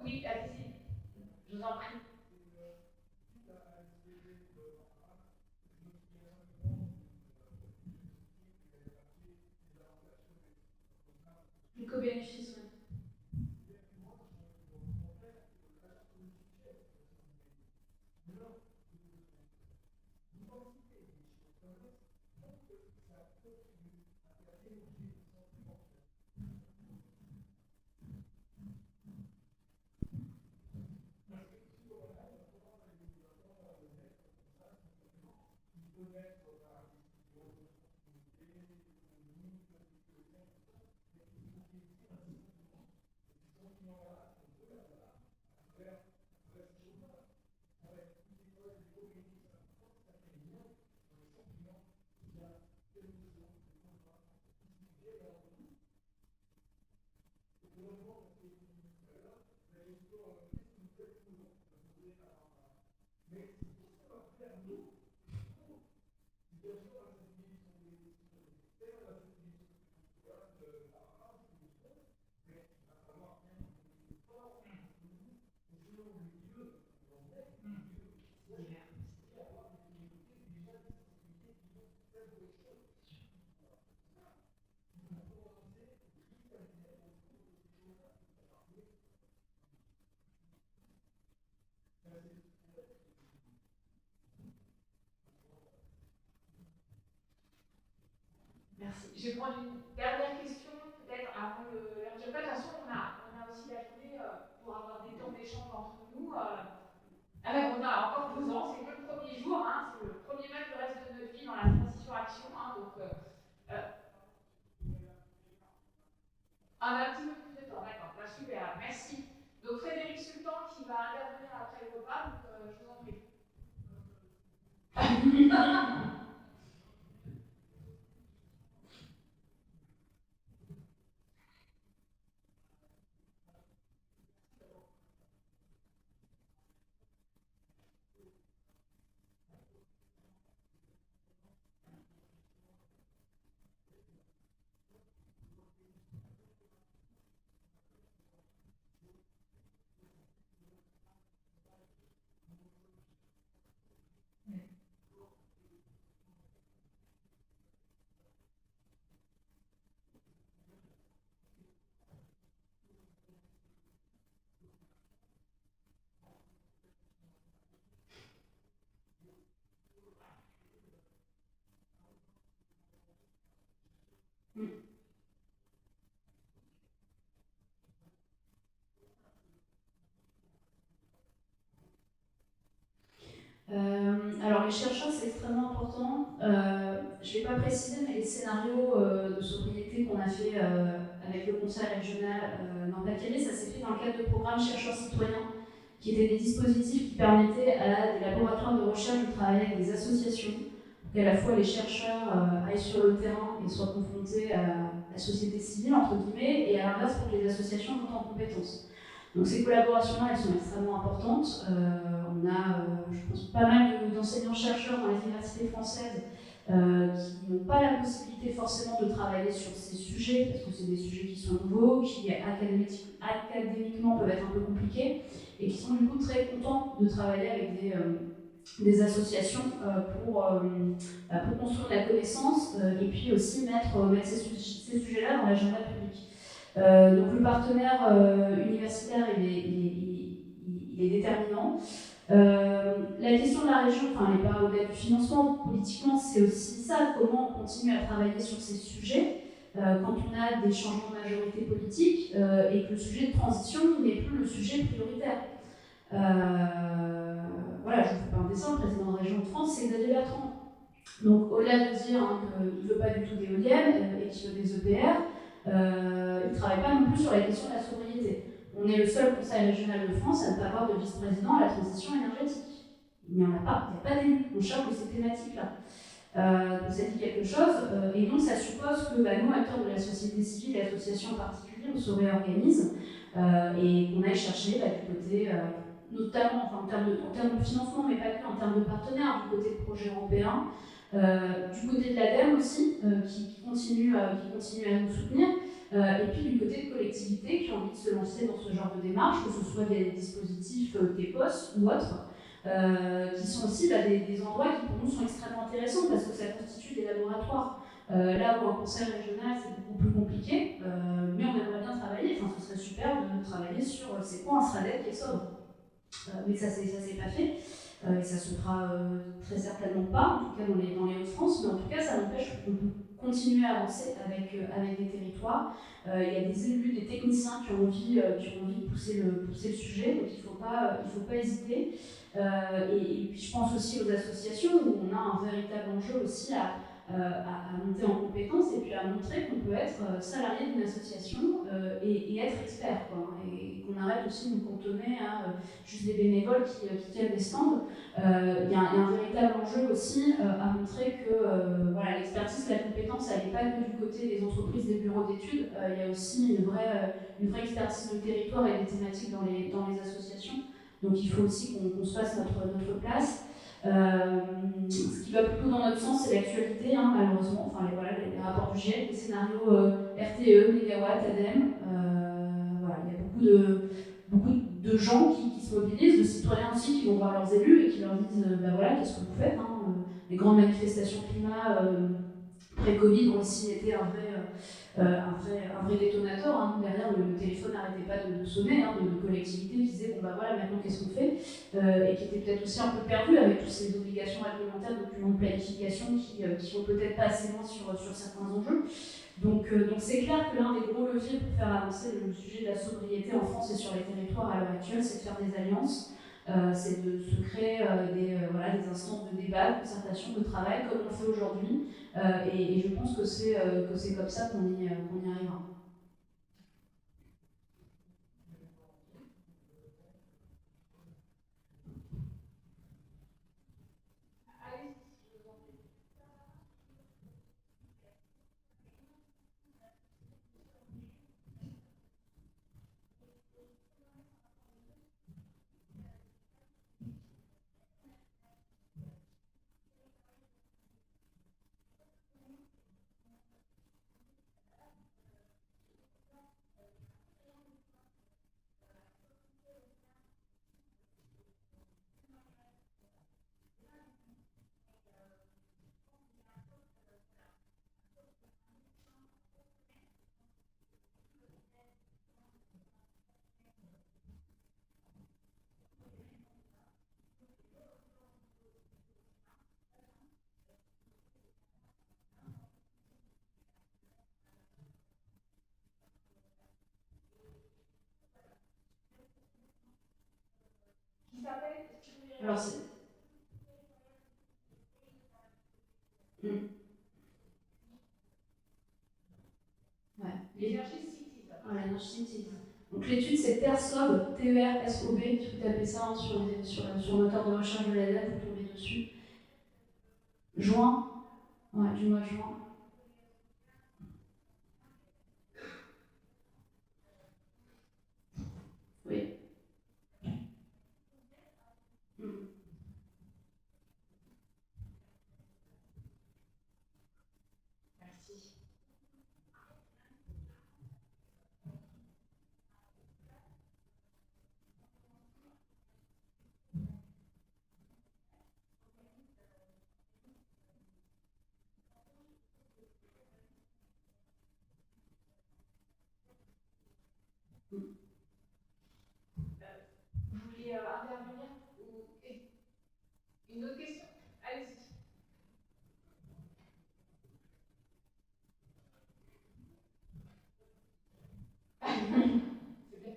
Oui, allez-y, je vous en prie. L'éco-bénéfice, oui. Merci. Je vais prendre une dernière question, peut-être avant l'heure du repas. De toute façon, on a aussi la journée pour avoir des temps d'échange entre nous. Alors, on a encore 2 ans, c'est que le premier jour, hein, c'est le premier match du reste de notre vie dans la transition action. Hein, donc, on a un petit peu plus de temps, d'accord. Bah, super, merci. Donc, Frédéric Sultan qui va intervenir après le repas, donc je vous en prie. Alors les chercheurs, c'est extrêmement important. Je ne vais pas préciser, mais les scénarios de sobriété qu'on a fait avec le conseil régional dans le Pas-de-Calais, ça s'est fait dans le cadre de programmes chercheurs citoyens, qui étaient des dispositifs qui permettaient à des laboratoires de recherche de travailler avec des associations, pour qu'à la fois les chercheurs aillent sur le terrain et soient confrontés à la société civile, entre guillemets, et à l'inverse pour que les associations montent en compétences. Donc ces collaborations-là, elles sont extrêmement importantes. On a, je pense, pas mal d'enseignants-chercheurs dans les universités françaises qui n'ont pas la possibilité forcément de travailler sur ces sujets, parce que c'est des sujets qui sont nouveaux, qui académiquement peuvent être un peu compliqués, et qui sont du coup très contents de travailler avec des associations pour construire de la connaissance et puis aussi mettre ces sujets-là dans l'agenda public. Donc le partenaire universitaire, il est déterminant. La question de la région, enfin, elle n'est pas au-delà du financement, politiquement, c'est aussi ça, comment on continue à travailler sur ces sujets quand on a des changements de majorité politique et que le sujet de transition n'est plus le sujet prioritaire. Voilà, je vous fais pas un dessin, le président de région de France, c'est Xavier Bertrand. Donc au-delà de dire qu'il ne veut pas du tout d'éoliennes et qu'il veut des EPR, il ne travaille pas non plus sur la question de la sobriété. On est le seul conseil régional de France à ne pas avoir de vice-président à la transition énergétique. Il n'y en a pas, il n'y a pas d'élu, on charge de ces thématiques-là. Donc ça dit quelque chose, et donc ça suppose que nous, acteurs de la société civile, l'association en particulier, on se réorganise et qu'on aille chercher du côté, notamment en termes de financement, mais pas que, en termes de partenaires, du côté de projets européens, du côté de l'ADEME aussi, qui continue à nous soutenir, et puis du côté de collectivités qui ont envie de se lancer dans ce genre de démarche, que ce soit des dispositifs TEPOS ou autres, qui sont aussi des endroits qui pour nous sont extrêmement intéressants parce que ça constitue des laboratoires. Là où un conseil régional c'est beaucoup plus compliqué, mais on aimerait bien travailler, enfin ce serait super de travailler sur c'est quoi un SRADEC qui est sobre. Mais ça c'est pas fait, et ça se fera très certainement pas, en tout cas dans les Hauts-de-France, mais en tout cas ça n'empêche qu'on peut continuer à avancer avec des territoires. Il y a des élus, des techniciens qui ont envie de pousser le sujet, donc il faut pas hésiter. Et puis je pense aussi aux associations où on a un véritable enjeu aussi à monter en compétences et puis à montrer qu'on peut être salarié d'une association et être expert, quoi, et qu'on arrête aussi de nous cantonner à juste des bénévoles qui tiennent des stands. Il y a un véritable enjeu aussi à montrer que voilà, l'expertise, la compétence, elle n'est pas que du côté des entreprises, des bureaux d'études. Il y a aussi une vraie expertise de territoire et des thématiques dans les associations. Donc il faut aussi qu'on se fasse notre place. Ce qui va plutôt dans notre sens, c'est l'actualité, malheureusement. Enfin, les rapports du GIEC, les scénarios RTE, Mégawatt, ADEME. Voilà, il y a beaucoup de gens qui se mobilisent, de citoyens aussi qui vont voir leurs élus et qui leur disent voilà, qu'est-ce que vous faites, les grandes manifestations climat pré-Covid ont aussi été un vrai détonateur. Derrière, le téléphone n'arrêtait pas de sonner, de collectivités qui disaient voilà, maintenant qu'est-ce qu'on fait, et qui étaient peut-être aussi un peu perdus avec toutes ces obligations réglementaires, documents de planification qui vont peut-être pas assez loin sur certains enjeux. Donc c'est clair que l'un des gros leviers pour faire avancer le sujet de la sobriété en France et sur les territoires à l'heure actuelle, c'est de faire des alliances. C'est de se créer des instances de débat, de concertation, de travail, comme on fait aujourd'hui. Et je pense que c'est comme ça qu'on y arrivera. Alors c'est... Ouais. L'Energy Cities. Voilà, Energy Cities. Donc l'étude c'est TERSOB, TERSOB, si vous tapez ça sur le moteur de recherche de la date, vous tombez dessus. Juin, ouais, du mois de juin. Merci. Vous voulez intervenir ou une autre question? Allez-y. C'est bien.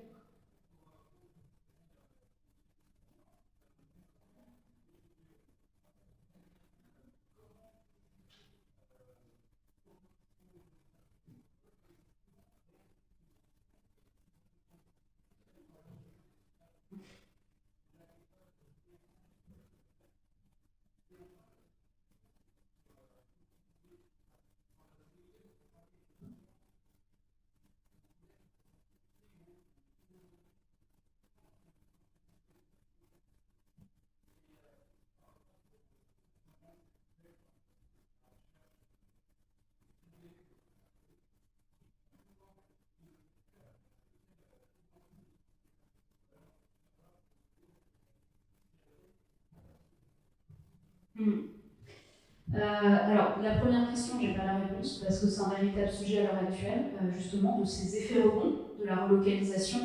Alors, la première question, j'ai pas la réponse, parce que c'est un véritable sujet à l'heure actuelle, justement, de ces effets rebonds, de la relocalisation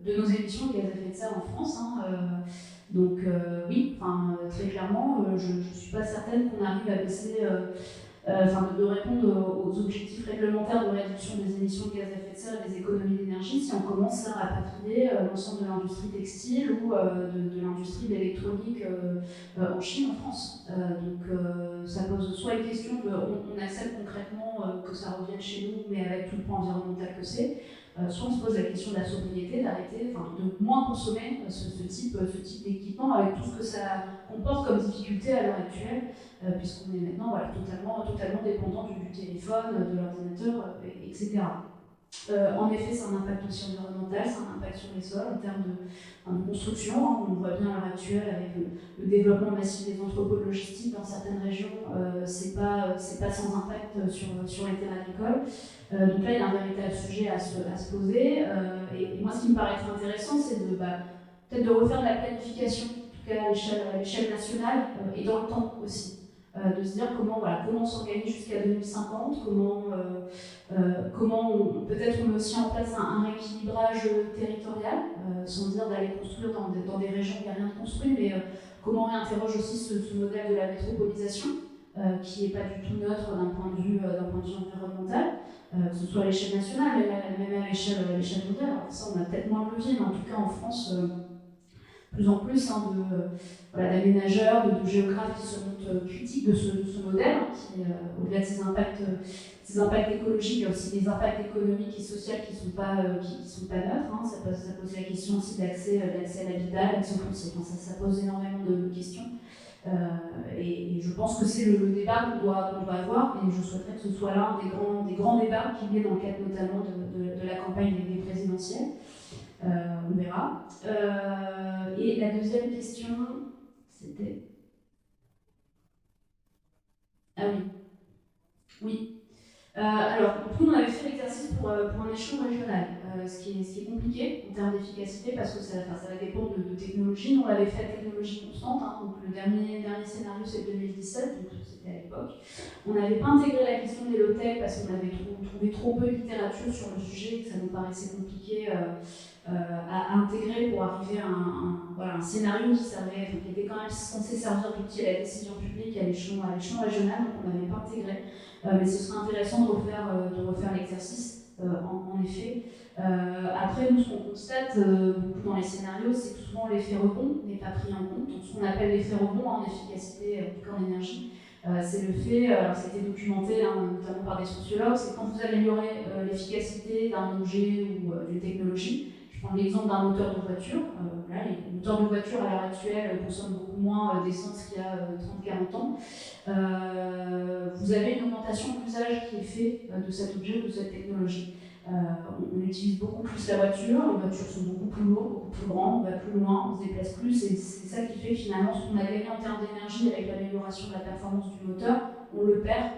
de nos émissions de gaz à effet de serre en France. Donc, oui, très clairement, je ne suis pas certaine qu'on arrive à baisser, de répondre aux objectifs réglementaires de réduction des émissions de gaz à effet de serre et des économies d'énergie si on commence à rapatrier l'ensemble de l'industrie textile ou de l'industrie d'électronique en Chine, en France. Ça pose soit une question de on accepte concrètement que ça revienne chez nous, mais avec tout le poids environnemental que c'est, soit on se pose la question de la sobriété, d'arrêter, de moins consommer ce type d'équipement avec tout ce que ça comporte comme difficulté à l'heure actuelle, puisqu'on est maintenant totalement dépendant du téléphone, de l'ordinateur, etc. En effet, c'est un impact aussi environnemental, c'est un impact sur les sols en termes de construction. On le voit bien à l'heure actuelle avec le développement massif des entrepôts logistiques dans certaines régions, c'est pas sans impact sur les terres agricoles. Donc là, il y a un véritable sujet à se poser. Et moi, ce qui me paraît être intéressant, c'est peut-être de refaire de la planification, en tout cas à l'échelle nationale et dans le temps aussi. De se dire comment on s'organise jusqu'à 2050, comment peut-être on met aussi en place un rééquilibrage territorial, sans dire d'aller construire dans des régions où il n'y a rien de construit, mais comment on réinterroge aussi ce modèle de la métropolisation, qui n'est pas du tout neutre d'un point de vue environnemental, que ce soit à l'échelle nationale, même à l'échelle mondiale. Alors ça, on a peut-être moins de levier, mais en tout cas en France, plus en plus d'aménageurs, de géographes qui se montrent critiques de ce modèle, qui, au-delà de ses impacts écologiques, il y a aussi des impacts économiques et sociaux qui ne sont pas neutres. Ça pose la question aussi d'accès à l'habitat, l'accès au foncier. Ça pose énormément de questions. Et je pense que c'est le débat qu'on doit avoir, et je souhaiterais que ce soit l'un des grands débats qu'il y ait dans le cadre notamment de la campagne des présidentielles. On verra. Et la deuxième question, c'était... Ah oui. Oui. Alors, nous, on avait fait l'exercice pour un échelon régional, ce qui est compliqué en termes d'efficacité parce que ça va dépendre de technologie. Nous, on l'avait fait à technologie constante, donc le dernier scénario, c'est 2017, donc c'était à l'époque. On n'avait pas intégré la question des low-tech parce qu'on avait trouvé trop peu de littérature sur le sujet, que ça nous paraissait compliqué à intégrer pour arriver à un scénario qui était quand même censé servir d'outil à la décision publique à l'échelon régional, donc on n'avait pas intégré. Mais ce serait intéressant de refaire l'exercice, en effet. Après, nous, ce qu'on constate beaucoup dans les scénarios, c'est que souvent l'effet rebond n'est pas pris en compte. Donc, ce qu'on appelle l'effet rebond en efficacité, en tout cas en énergie, c'est le fait, alors ça a été documenté notamment par des sociologues, c'est quand vous améliorez l'efficacité d'un objet ou d'une technologie. Je prends l'exemple d'un moteur de voiture. Les moteurs de voiture à l'heure actuelle consomment beaucoup moins d'essence qu'il y a 30-40 ans. Vous avez une augmentation de l'usage qui est fait de cet objet ou de cette technologie. On utilise beaucoup plus la voiture, les voitures sont beaucoup plus lourdes, beaucoup plus grandes, on va plus loin, on se déplace plus, et c'est ça qui fait que finalement ce qu'on a gagné en termes d'énergie avec l'amélioration de la performance du moteur, on le perd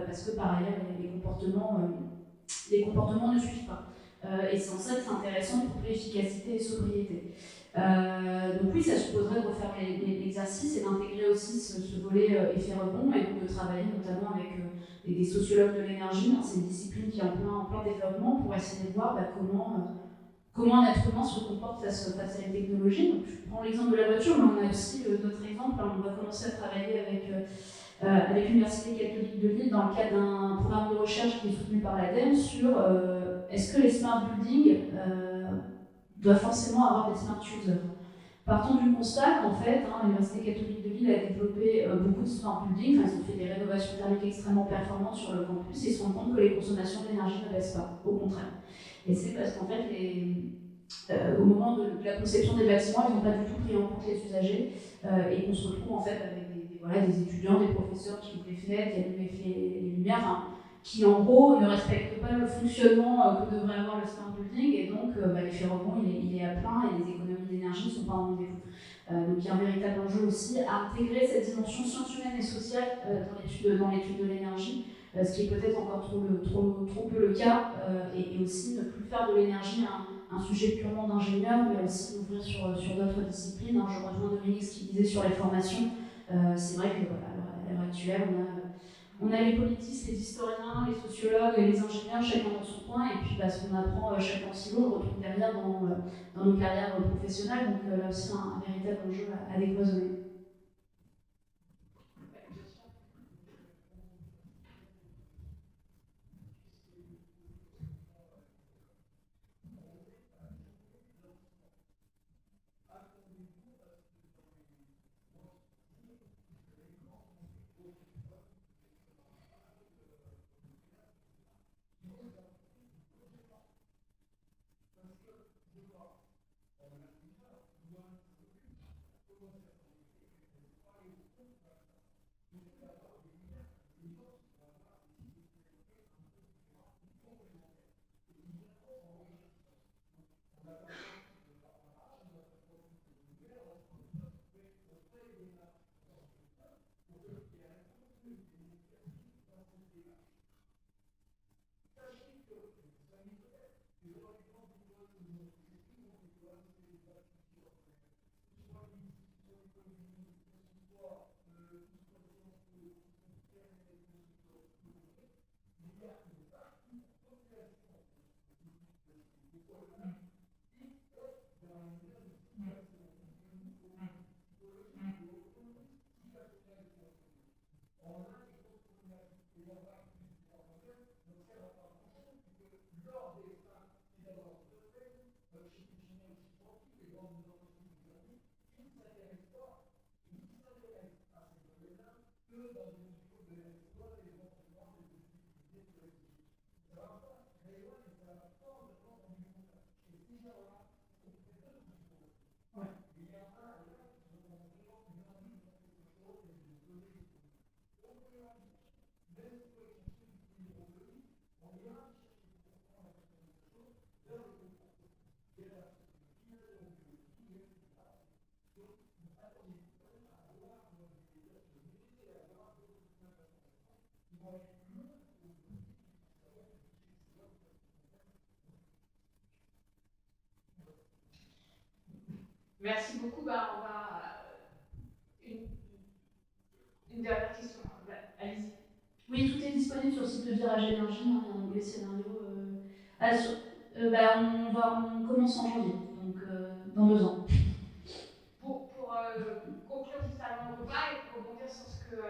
parce que par ailleurs les comportements ne suivent pas. Et c'est en ça que c'est intéressant de trouver efficacité et sobriété. Donc oui, ça supposerait de refaire l'exercice et d'intégrer aussi ce volet effet rebond et donc de travailler notamment avec des sociologues de l'énergie. C'est une discipline qui est en plein développement pour essayer de voir comment un être humain se comporte face à une technologie. Donc, je prends l'exemple de la voiture, mais on a aussi d'autres exemples. On va commencer à travailler avec l'Université catholique de Lille dans le cadre d'un programme de recherche qui est soutenu par l'ADEME sur est-ce que les smart buildings doivent forcément avoir des smart users. Partons du constat qu'en fait, l'Université catholique de Lille a développé beaucoup de smart buildings, ils ont fait des rénovations thermiques extrêmement performantes sur le campus et ils se rendent compte que les consommations d'énergie ne baissent pas, au contraire. Et c'est parce qu'en fait, au moment de la conception des bâtiments, ils n'ont pas du tout pris en compte les usagers et qu'on se retrouve en fait avec des étudiants, des professeurs qui ouvrent les fenêtres, qui allument les lumières, qui en gros ne respectent pas le fonctionnement que devrait avoir le smart building et donc l'effet rebond il est à plein et les économies d'énergie ne sont pas en rendez-vous. Donc il y a un véritable enjeu aussi à intégrer cette dimension sciences humaines et sociales dans l'étude de l'énergie, ce qui est peut-être encore trop peu le cas, et aussi ne plus faire de l'énergie un sujet purement d'ingénieur, mais aussi d'ouvrir sur d'autres disciplines. Je rejoins Dominique ce qu'il disait sur les formations. C'est vrai que à l'heure actuelle, on a les politistes, les historiens, les sociologues, les ingénieurs, chacun dans son coin, et puis ce qu'on apprend chacun en silo, on le retrouve derrière dans nos carrières professionnelles. Donc là aussi, un véritable enjeu à décloisonner. Merci beaucoup. Une dernière question. Allez-y. Oui, tout est disponible sur le site de Virage Énergie. Il y a les scénarios. On commence en janvier, donc dans 2 ans. Pour conclure juste avant le repas et pour rebondir sur ce que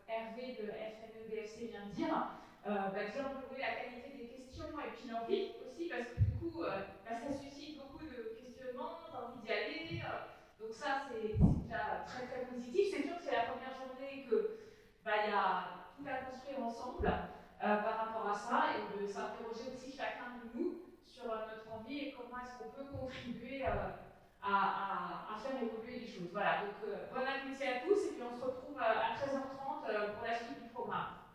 Hervé de FNE-BFC vient de dire, déjà on peut voir la qualité des questions et puis l'envie aussi, parce que du coup, ça suscite beaucoup de questionnements, d'envie d'y aller. Donc ça, c'est déjà très très positif. C'est sûr que c'est la première journée que y a tout à construire ensemble par rapport à ça et de s'interroger aussi chacun de nous sur notre envie et comment est-ce qu'on peut contribuer à faire évoluer les choses. Voilà, donc bon appétit à tous et puis on se retrouve à 13h30 pour la suite du programme.